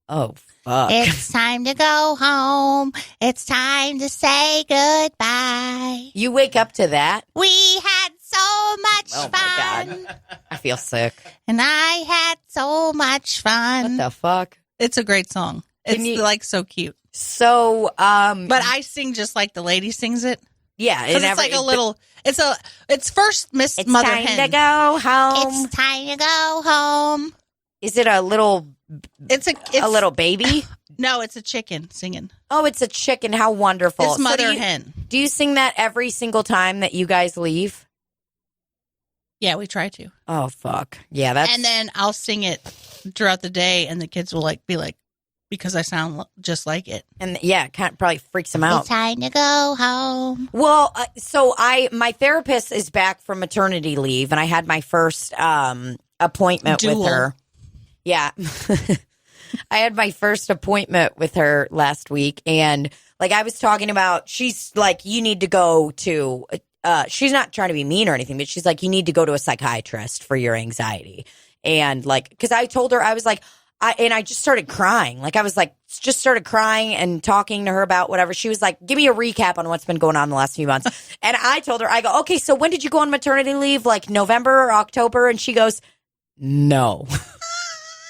Oh, fuck. It's time to go home. It's time to say goodbye. You wake up to that? We had so much fun. My God. I feel sick. And I had so much fun. What the fuck? It's a great song. It's so cute. So, but I sing just like the lady sings it. Yeah. It's like a little, it's first Miss Mother Hen. It's time to go home. It's time to go home. Is it a little... It's a little baby? No, it's a chicken singing. Oh, it's a chicken. How wonderful. It's Mother Hen. Do you sing that every single time that you guys leave? Yeah, we try to. Oh, fuck. Yeah, that's... And then I'll sing it throughout the day, and the kids will be like, because I sound just like it. And yeah, it probably freaks them out. It's time to go home. Well, my therapist is back from maternity leave, and I had my first appointment with her. Yeah. I had my first appointment with her last week, and like I was talking about, she's like, you need to go to. She's not trying to be mean or anything, but she's like, you need to go to a psychiatrist for your anxiety, and like, because I told her I was like. I just started crying. Like, I was like, just started crying and talking to her about whatever. She was like, give me a recap on what's been going on the last few months. And I told her, I go, okay, so when did you go on maternity leave? Like November or October? And she goes, no,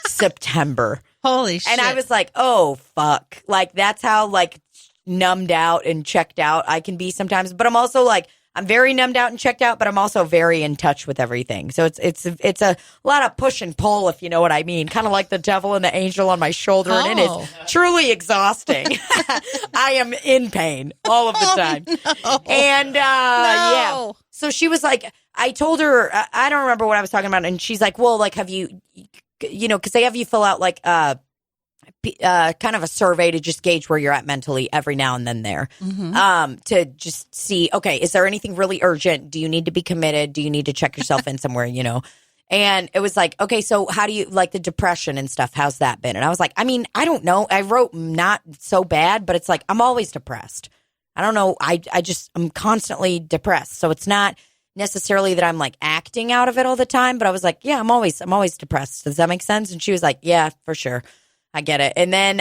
September. Holy shit. And I was like, oh, fuck. Like, that's how like numbed out and checked out I can be sometimes. But I'm also like, I'm very numbed out and checked out, but I'm also very in touch with everything. So it's a lot of push and pull, if you know what I mean. Kind of like the devil and the angel on my shoulder, and it is truly exhausting. I am in pain all of the time. No. And yeah. So she was like, I told her, I don't remember what I was talking about, and she's like, well, like, have you know, because they have you fill out like kind of a survey to just gauge where you're at mentally every now and then there. To just see, okay, is there anything really urgent? Do you need to be committed? Do you need to check yourself in somewhere, you know? And it was like, okay, so how do you like the depression and stuff? How's that been? And I was like, I mean, I don't know. I wrote not so bad, but it's like, I'm always depressed. I don't know. I'm constantly depressed. So it's not necessarily that I'm like acting out of it all the time, but I was like, yeah, I'm always depressed. Does that make sense? And she was like, yeah, for sure. I get it. And then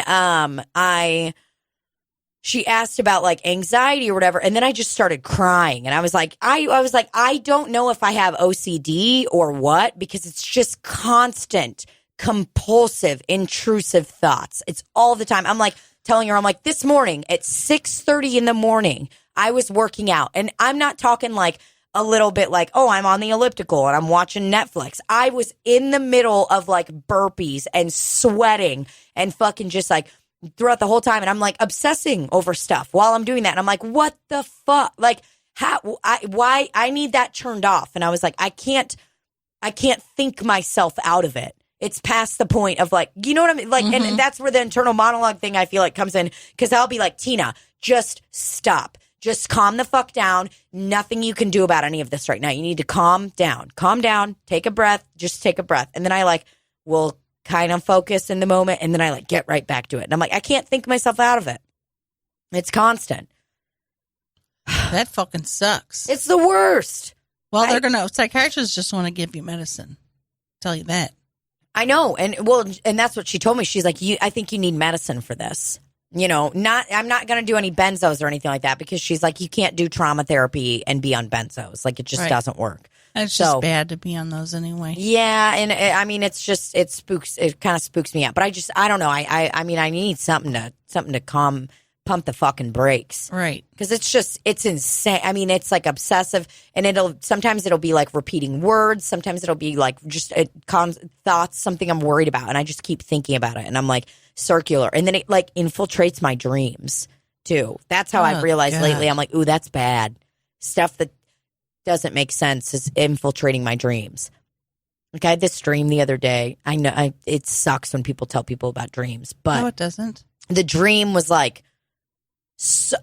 she asked about like anxiety or whatever, and then I just started crying, and I was like, I don't know if I have OCD or what, because it's just constant, compulsive, intrusive thoughts. It's all the time. I'm like telling her, I'm like, this morning at 6:30 in the morning, I was working out, and I'm not talking like a little bit like, oh, I'm on the elliptical and I'm watching Netflix. I was in the middle of like burpees and sweating and fucking just like throughout the whole time. And I'm like obsessing over stuff while I'm doing that. And I'm like, what the fuck? Like, why I need that turned off. And I was like, I can't think myself out of it. It's past the point of like, you know what I mean? Like, and that's where the internal monologue thing I feel like comes in. Cause I'll be like, Tina, just stop. Just calm the fuck down. Nothing you can do about any of this right now. You need to calm down. Calm down. Take a breath. Just take a breath. And then I like will kind of focus in the moment, and then I like get right back to it. And I'm like, I can't think myself out of it. It's constant. That fucking sucks. It's the worst. Well, psychiatrists just want to give you medicine. Tell you that. I know. And that's what she told me. She's like, I think you need medicine for this. You know, I'm not going to do any benzos or anything like that, because she's like, you can't do trauma therapy and be on benzos. Like, it just doesn't work. And it's just bad to be on those anyway. Yeah. And I mean, it kind of spooks me out. But I don't know. I mean, I need something to pump the fucking brakes. Right. Because it's insane. I mean, it's like obsessive, and sometimes it'll be like repeating words. Sometimes it'll be like just thoughts, something I'm worried about. And I just keep thinking about it. And I'm like, circular. And then it like infiltrates my dreams too. That's how I've realized lately. I'm like, ooh, that's bad. Stuff that doesn't make sense is infiltrating my dreams. Like, I had this dream the other day. I know it sucks when people tell people about dreams, but no, it doesn't. The dream was like,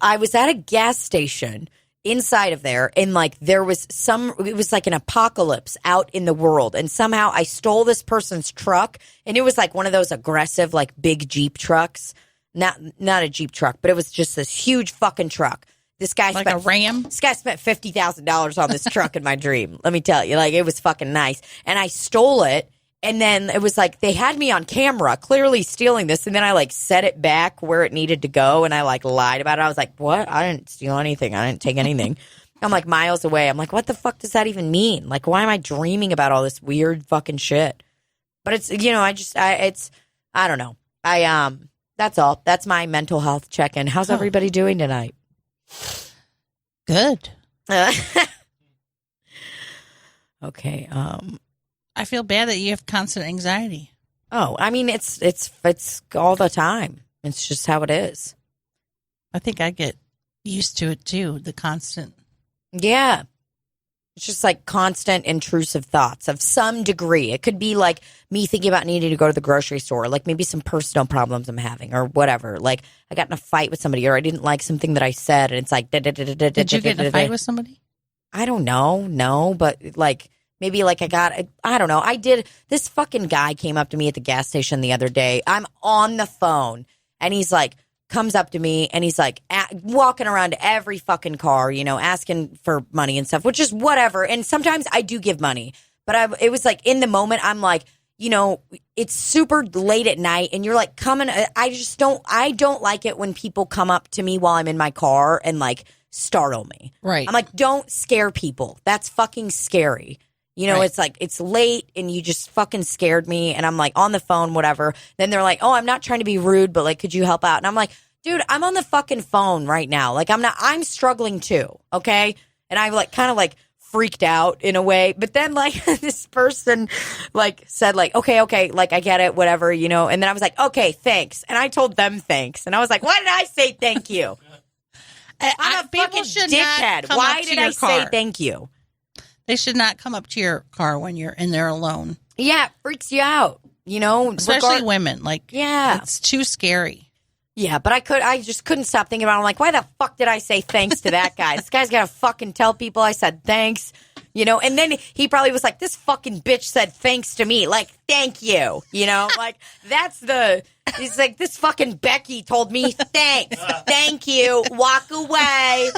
I was at a gas station inside of there, and like it was like an apocalypse out in the world, and somehow I stole this person's truck, and it was like one of those aggressive like big Jeep trucks. Not a Jeep truck, but it was just this huge fucking truck. This guy like a Ram. This guy spent $50,000 on this truck in my dream. Let me tell you, like, it was fucking nice. And I stole it. And then it was like they had me on camera clearly stealing this. And then I like set it back where it needed to go. And I like lied about it. I was like, what? I didn't steal anything. I didn't take anything. I'm like miles away. I'm like, what the fuck does that even mean? Like, why am I dreaming about all this weird fucking shit? But it's, you know, I don't know. That's all. That's my mental health check-in. How's everybody doing tonight? Good. Okay. I feel bad that you have constant anxiety. Oh, I mean, it's all the time. It's just how it is. I think I get used to it too. The constant. Yeah. It's just like constant intrusive thoughts of some degree. It could be like me thinking about needing to go to the grocery store, like maybe some personal problems I'm having or whatever. Like I got in a fight with somebody, or I didn't like something that I said, and it's like. Did you get in a fight with somebody? I don't know. No, but like Maybe like I don't know. This fucking guy came up to me at the gas station the other day. I'm on the phone and he's like, comes up to me and he's like walking around every fucking car, asking for money and stuff, which is whatever. And sometimes I do give money, but it was like in the moment, I'm like, it's super late at night and you're like coming. I don't like it when people come up to me while I'm in my car and like startle me. Right. I'm like, don't scare people. That's fucking scary. Right. It's like, it's late and you just fucking scared me. And I'm like on the phone, whatever. Then they're like, oh, I'm not trying to be rude, but like, could you help out? And I'm like, dude, I'm on the fucking phone right now. Like, I'm struggling too. Okay. And I like kind of like freaked out in a way. But then like this person like said like, okay. Like, I get it, whatever, And then I was like, okay, thanks. And I told them thanks. And I was like, why did I say thank you? I'm a fucking dickhead. Why did I say thank you? They should not come up to your car when you're in there alone. Yeah, it freaks you out, Especially women. Like, yeah, it's too scary. Yeah, but I just couldn't stop thinking about it. I'm like, why the fuck did I say thanks to that guy? This guy's got to fucking tell people I said thanks, And then he probably was like, this fucking bitch said thanks to me. Like, thank you, Like, he's like, this fucking Becky told me thanks. Thank you. Walk away.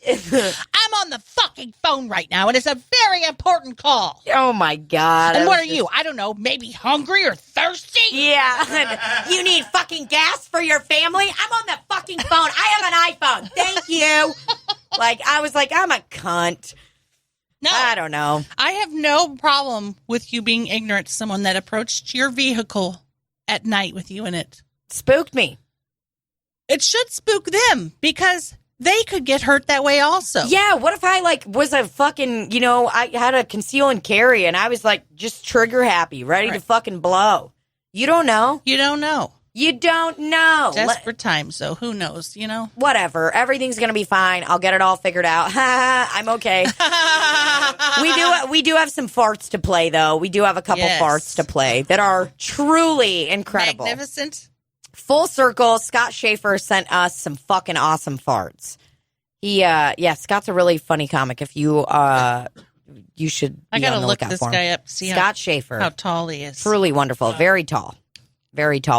I'm on the fucking phone right now, and it's a very important call. Oh, my God. And what are you? I don't know, maybe hungry or thirsty? Yeah. You need fucking gas for your family? I'm on the fucking phone. I have an iPhone. Thank you. Like, I was like, I'm a cunt. No. I don't know. I have no problem with you being ignorant to someone that approached your vehicle at night with you in it. Spooked me. It should spook them because they could get hurt that way also. Yeah, what if I, was a fucking, I had a conceal and carry, and I was, just trigger happy, ready to fucking blow. You don't know. You don't know. You don't know. Desperate times, so who knows, Whatever. Everything's going to be fine. I'll get it all figured out. I'm okay. We do have some farts to play, though. We do have a couple farts to play that are truly incredible. Magnificent. Full circle, Scott Schaefer sent us some fucking awesome farts. Scott's a really funny comic. If you should. I gotta look this guy up. See Scott Schaefer, how tall he is. Truly wonderful, very tall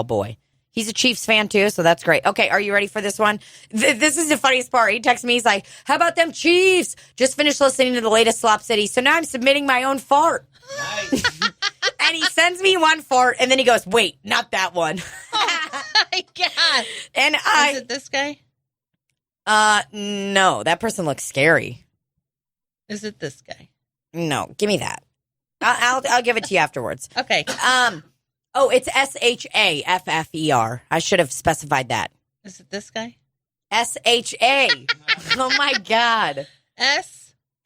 boy. He's a Chiefs fan too, so that's great. Okay, are you ready for this one? This is the funniest part. He texts me. He's like, "How about them Chiefs? Just finished listening to the latest Slop City, so now I'm submitting my own fart." Nice. And he sends me one fart, and then he goes, "Wait, not that one." Oh my God! And is it this guy? No, that person looks scary. Is it this guy? No, give me that. I'll give it to you afterwards. Okay. Oh, it's SHAFFER. I should have specified that. Is it this guy? SHA. Oh my God.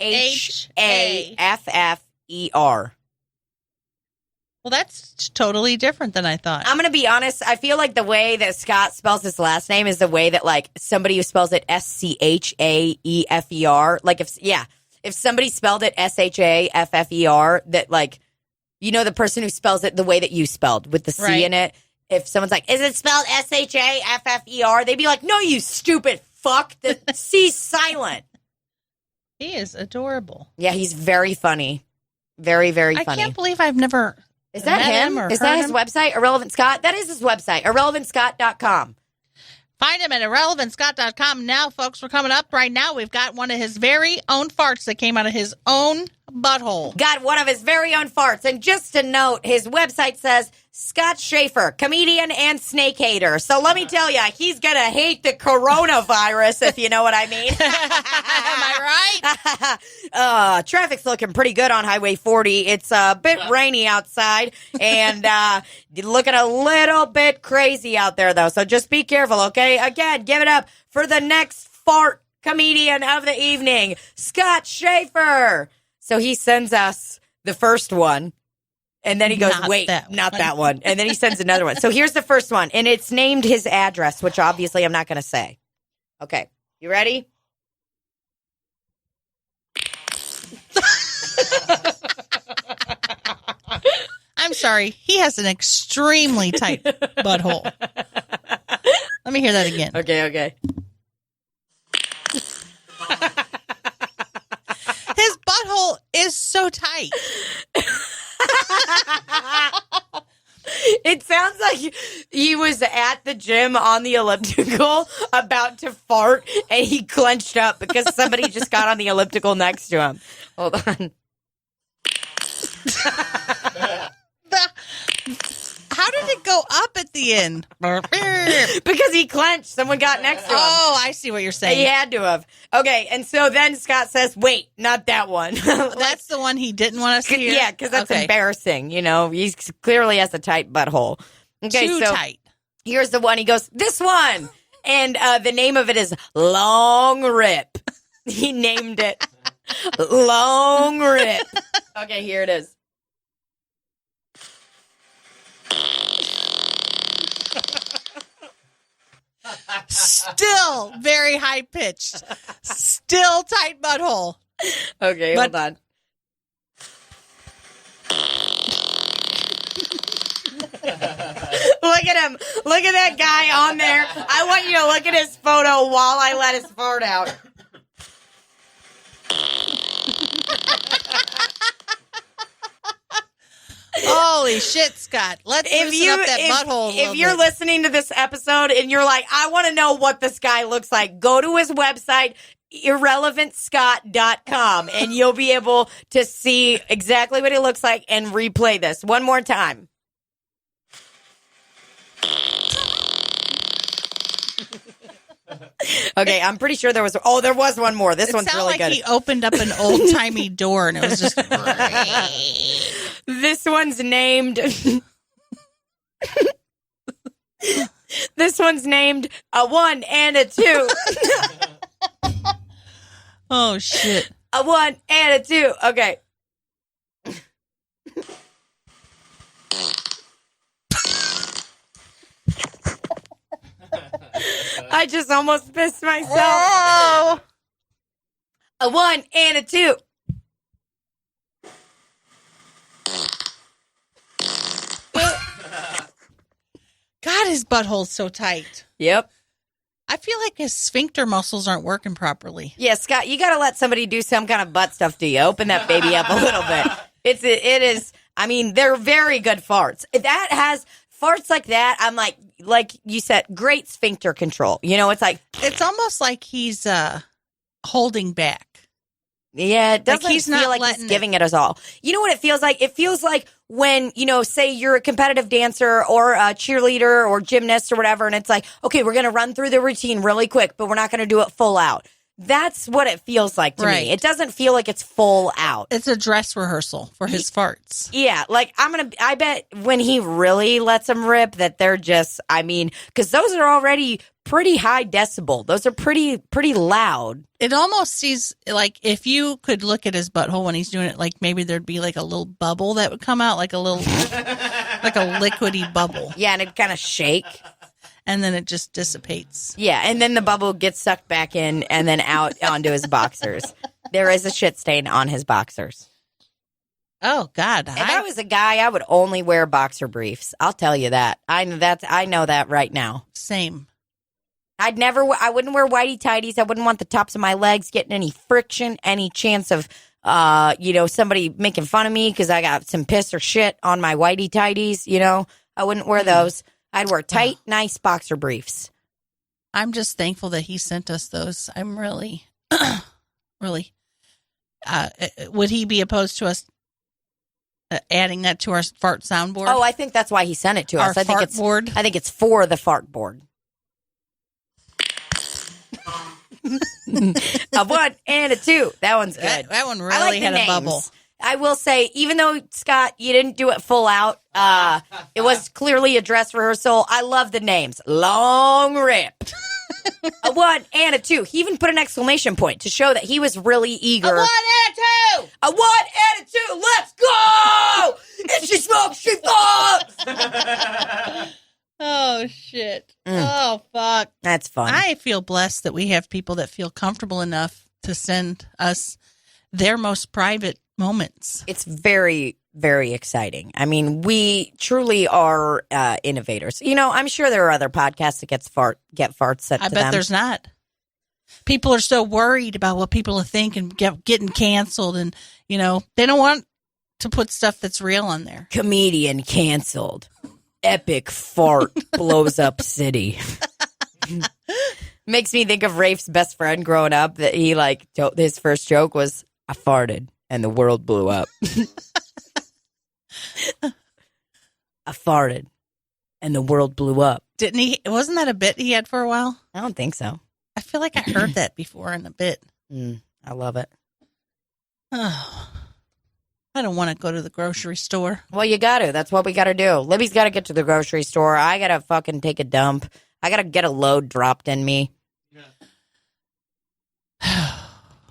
SHAFFER. Well, that's totally different than I thought. I'm going to be honest. I feel like the way that Scott spells his last name is the way that somebody who spells it SCHAEFER. If somebody spelled it SHAFFER, that the person who spells it the way that you spelled with the C in it. If someone's like, is it spelled SHAFFER? They'd be like, no, you stupid fuck. The C's silent. He is adorable. Yeah, he's very funny. Very, very funny. I can't believe I've never. Is that him? Is that his website? Irrelevant Scott? That is his website. IrrelevantScott.com. Find him at IrrelevantScott.com. Now, folks, we're coming up right now. We've got one of his very own farts that came out of his own butthole. Got one of his very own farts. And just to note, his website says Scott Schaefer, comedian and snake hater. So let me tell you, he's going to hate the coronavirus, if you know what I mean. Am I right? Traffic's looking pretty good on Highway 40. It's a bit rainy outside and looking a little bit crazy out there, though. So just be careful, okay? Again, give it up for the next fart comedian of the evening, Scott Schaefer. So he sends us the first one. And then he goes, not that one. And then he sends another one. So here's the first one. And it's named his address, which obviously I'm not going to say. Okay. You ready? I'm sorry. He has an extremely tight butthole. Let me hear that again. Okay. His butthole is so so tight. It sounds like he was at the gym on the elliptical about to fart, and he clenched up because somebody just got on the elliptical next to him. Hold on. How did it go up at the end? Because he clenched. Someone got next to him. Oh, I see what you're saying. He had to have. Okay, and so then Scott says, wait, not that one. That's the one he didn't want us to hear? Yeah, because that's Okay. embarrassing. You know, he clearly has a tight butthole. Okay, Too so tight. here's the one. He goes, this one. And the name of it is Long Rip. He named it Long Rip. Okay, here it is. Still very high pitched. Still tight butthole. Okay, hold on. Look at him. Look at that guy on there. I want you to look at his photo while I let his fart out. Holy shit, Scott. Let's loosen up that butthole a little If you're bit. listening to this episode and you're like, I want to know what this guy looks like, go to his website, irrelevantscott.com, and you'll be able to see exactly what he looks like and replay this one more time. Okay, I'm pretty sure there was one more. This one's really like good. He opened up an old-timey door and it was just This one's named This one's named a 1 and a 2. oh shit. A 1 and a 2. Okay. I just almost pissed myself. Oh. A 1 and a 2. God, his butthole's so tight. Yep. I feel like his sphincter muscles aren't working properly. Yeah, Scott, you got to let somebody do some kind of butt stuff to you. Open that baby up a little bit. It is, I mean, they're very good farts. That has farts like that. I'm like you said, great sphincter control. You know, it's like, It's almost like he's holding back. yeah, it doesn't he's feel not like letting he's giving it us all. You know what it feels like? It feels like when, you know, say you're a competitive dancer or a cheerleader or gymnast or whatever, and it's like, okay, we're going to run through the routine really quick, but we're not going to do it full out. That's what it feels like to Right. me. It doesn't feel like it's full out. It's a dress rehearsal for his farts. Yeah, like I bet when he really lets them rip that they're just, I mean, because those are already pretty high decibel. Those are pretty It loud. almost sees like if you could look at his butthole when he's doing it, like maybe there'd be like a little bubble that would come out, like a little, like a liquidy bubble, Yeah, and it kind of shake. and then it just dissipates. Yeah, and then the bubble gets sucked back in and then out onto his boxers. There is a shit stain on his boxers. Oh God! If I was a guy, I would only wear boxer briefs. I'll tell you that. I know that right now. Same. I wouldn't wear whitey tighties. I wouldn't want the tops of my legs getting any friction, any chance of, somebody making fun of me because I got some piss or shit on my whitey tighties. You know, I wouldn't wear those. I'd wear tight, nice boxer briefs. I'm just thankful that he sent us those. I'm really, really. Would he be opposed to us adding that to our fart soundboard? Oh, I think that's why he sent it to us. Our I think fart board? I think it's for the fart board. A 1 and a 2. That one's good. That one I really like the had names. a bubble. I will say, even though, Scott, you didn't do it full out, it was clearly a dress rehearsal. I love the names. Long Rip. A 1 and a 2. He even put an exclamation point to show that he was really eager. A 1 and a 2. A 1 and a 2. Let's go! If she smokes, she fucks! Oh shit! Oh fuck! That's fun. I feel blessed that we have people that feel comfortable enough to send us their most private moments. It's very, very exciting. I mean, we truly are innovators. You know, I'm sure there are other podcasts that get farts sent I to bet them. there's not. People are so worried about what people are thinking, getting canceled, and they don't want to put stuff that's real on there. Comedian canceled. Epic fart blows up city. Makes me think of Rafe's best friend growing up. That he his first joke was, "I farted and the world blew up." I farted and the world blew up. Didn't he? Wasn't that a bit he had for a while? I don't think so. I feel like I heard that before in a bit. I love it. Oh, I don't want to go to the grocery store. Well, you got to. That's what we got to do. Libby's got to get to the grocery store. I got to fucking take a dump. I got to get a load dropped in me.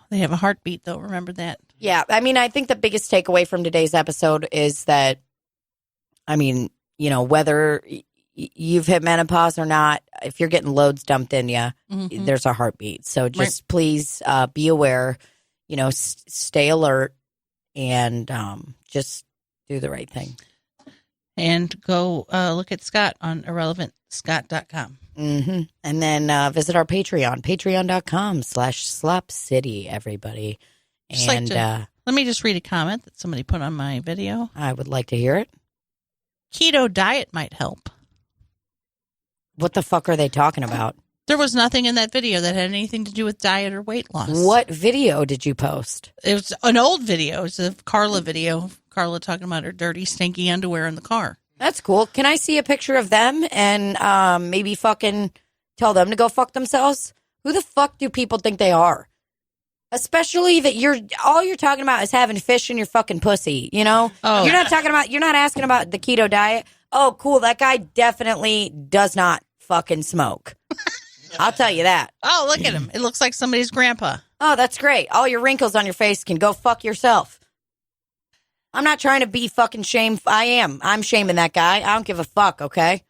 They have a heartbeat, though. Remember that? Yeah. I mean, I think the biggest takeaway from today's episode is that, whether you've hit menopause or not, if you're getting loads dumped in you, there's a heartbeat. So just please be aware, stay alert, and just do the right thing. And go look at Scott on irrelevantscott.com. And then visit our Patreon, patreon.com/Slop City, everybody. And let me just read a comment that somebody put on my video. I would like to hear it. Keto diet might help. What the fuck are they talking about? There was nothing in that video that had anything to do with diet or weight loss. What video did you post? It was an old video. It's a Carla video. Carla talking about her dirty, stinky underwear in the car. That's cool. Can I see a picture of them and maybe fucking tell them to go fuck themselves? Who the fuck do people think they are? Especially that all you're talking about is having fish in your fucking pussy, Oh. You're not asking about the keto diet. Oh, cool. That guy definitely does not fucking smoke. I'll tell you that. Oh, look at him. It looks like somebody's grandpa. Oh, that's great. All your wrinkles on your face can go fuck yourself. I'm not trying to be fucking shame. I am. I'm shaming that guy. I don't give a fuck, okay?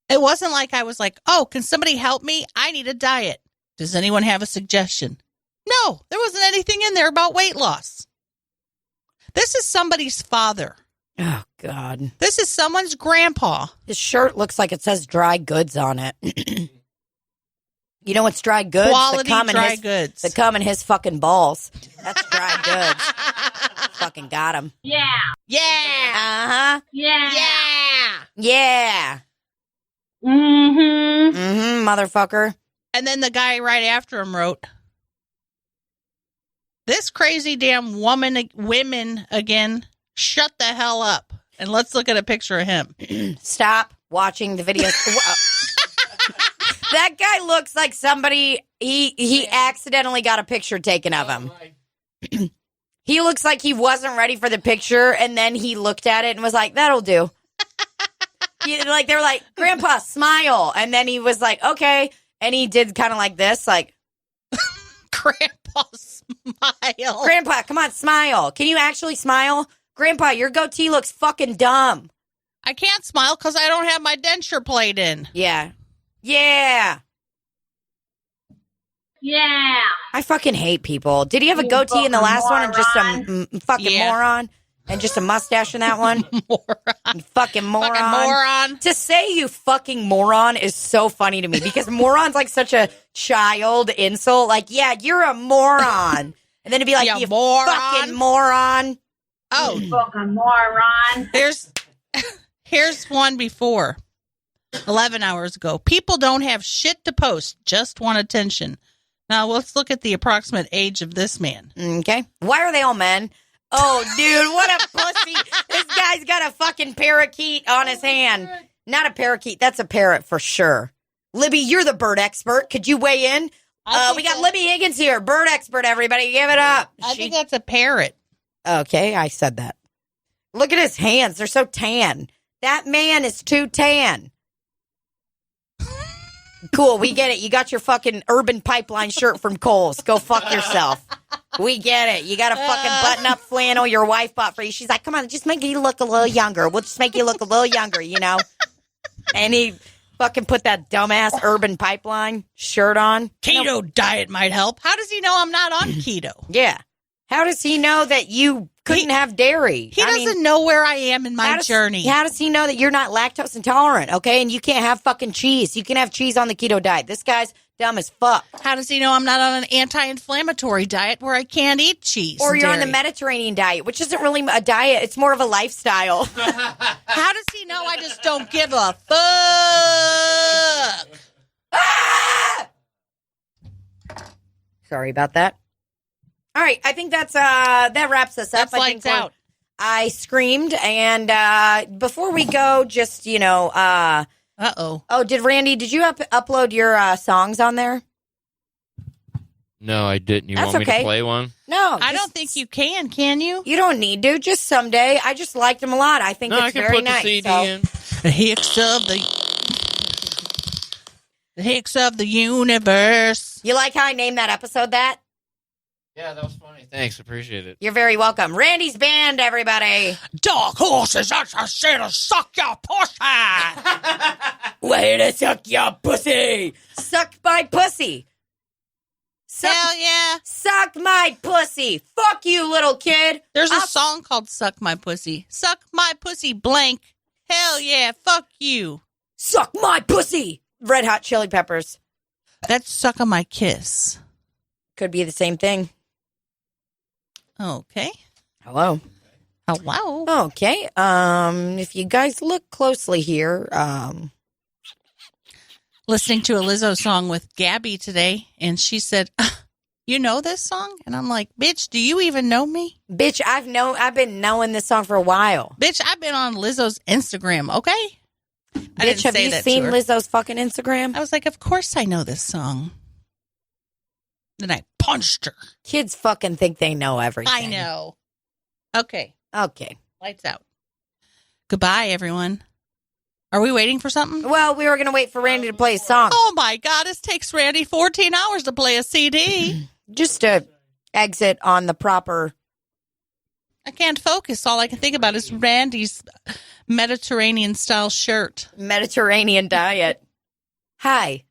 It wasn't like I was like, oh, can somebody help me? I need a diet. Does anyone have a suggestion? No, there wasn't anything in there about weight loss. This is somebody's father. Oh, God. This is someone's grandpa. His shirt looks like it says dry goods on it. You know what's dry goods? Quality dry goods. That come in his fucking balls. That's dry goods. Fucking got him. Yeah. Yeah. Uh-huh. Yeah. Yeah. Yeah. Motherfucker. And then the guy right after him wrote, this crazy damn women again, shut the hell up. And let's look at a picture of him. Stop watching the video. That guy looks like somebody, he accidentally got a picture taken of him. He looks like he wasn't ready for the picture, and then he looked at it and was like, that'll do. They were like, Grandpa, smile. And then he was like, okay. And he did kind of like this, like, Grandpa, smile. Grandpa, come on, smile. Can you actually smile? Grandpa, your goatee looks fucking dumb. I can't smile because I don't have my denture plate in. Yeah. Yeah. Yeah. I fucking hate people. Did he have a goatee in the last one and just a fucking moron? And just a mustache in that one? Moron. Fucking moron. Fucking moron. To say you fucking moron is so funny to me because moron's like such a child insult. Like, yeah, you're a moron. And then it'd be like, you moron. fucking moron. Oh. Fucking moron. Here's one before. 11 hours ago. People don't have shit to post, just want attention. Now, let's look at the approximate age of this man. Okay. Why are they all men? Oh, dude, what a pussy. This guy's got a fucking parakeet on his hand. Not a parakeet. That's a parrot for sure. Libby, you're the bird expert. Could you weigh in? We got Libby Higgins here. Bird expert, everybody. Give it up. I think that's a parrot. Okay, I said that. Look at his hands. They're so tan. That man is too tan. Cool, we get it. You got your fucking Urban Pipeline shirt from Kohl's. Go fuck yourself. We get it. You got a fucking button-up flannel your wife bought for you. She's like, come on, just make you look a little younger. We'll just make you look a little younger, And he fucking put that dumbass Urban Pipeline shirt on. Keto diet might help. How does he know I'm not on keto? Yeah. How does he know that you couldn't have dairy? He doesn't know where I am in my journey. How does he know that you're not lactose intolerant, okay? And you can't have fucking cheese. You can have cheese on the keto diet. This guy's Dumb as fuck. How does he know I'm not on an anti-inflammatory diet where I can't eat cheese? Or and you're on the dairy? Mediterranean diet, which isn't really a diet. It's more of a lifestyle. How does he know I just don't give a fuck? Ah! Sorry about that. All right, I think that wraps us up. That's lights out. I screamed, and before we go, just Uh-oh. Oh, did you upload your songs on there? No, I didn't. You That's want me okay. to play one? No, I don't think you can you? You don't need to. Just someday. I just liked them a lot. I think No, I it's can very put the nice. CD so. in. The hicks of the universe. You like how I named that episode that? Yeah, that was funny. Thanks, appreciate it. You're very welcome. Randy's Band, everybody. Dark horses, I said to suck your pussy. Way to suck your pussy. Suck my pussy. Hell yeah. Suck my pussy. Fuck you, little kid. There's a song called Suck My Pussy. Suck my pussy blank. Hell yeah, fuck you. Suck my pussy. Red Hot Chili Peppers. That's Suck on My Kiss. Could be the same thing. Okay. Hello. Okay. If you guys look closely here, listening to a Lizzo song with Gabby today, and she said, "You know this song?" And I'm like, "Bitch, do you even know me?" bitch, I've been knowing this song for a while. Bitch, I've been on Lizzo's Instagram, okay? Bitch, have you seen Lizzo's fucking Instagram? I was like, "Of course I know this song." Then I punched her. Kids fucking think they know everything. I know. Okay. Okay. Lights out. Goodbye, everyone. Are we waiting for something? Well, we were going to wait for Randy to play a song. Oh, my God. It takes Randy 14 hours to play a CD. Just to exit on the proper... I can't focus. All I can think about is Randy's Mediterranean-style shirt. Mediterranean diet. Hi,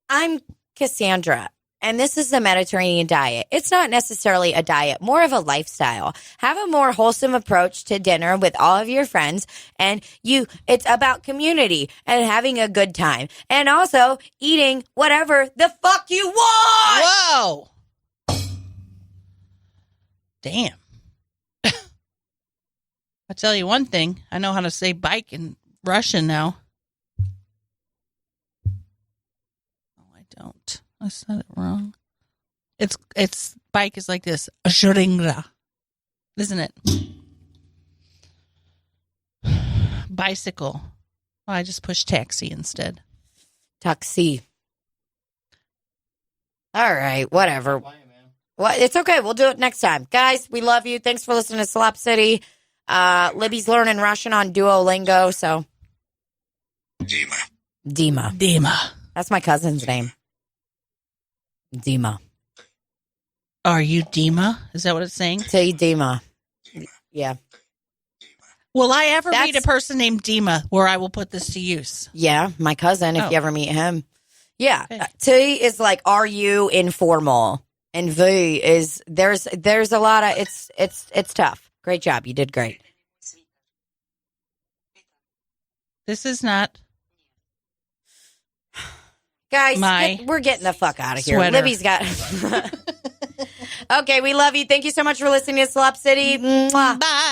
I'm Cassandra, and this is the Mediterranean diet. It's not necessarily a diet, more of a lifestyle. Have a more wholesome approach to dinner with all of your friends, and it's about community and having a good time, and also eating whatever the fuck you want. Whoa. Damn. I'll tell you one thing. I know how to say bike in Russian now. Oh, I don't. I said it wrong. It's bike is like this. Ashuringra. Isn't it? Bicycle. Oh, I just pushed taxi instead. Taxi. All right, whatever. Well, it's okay. We'll do it next time. Guys, we love you. Thanks for listening to Slop City. Libbie's learning Russian on Duolingo, so. Dima. That's my cousin's name. Dima. Are you Dima? Is that what it's saying? Say Dima. Yeah. Will I ever meet a person named Dima where I will put this to use? Yeah, my cousin, if Oh. you ever meet him. Yeah. Okay. T is like, are you informal? And V is, there's a lot of, it's tough. Great job. You did great. This is not Guys, my we're getting the fuck out of here. sweater. Libbie's got. Okay, we love you. Thank you so much for listening to Slop City. Mwah. Bye.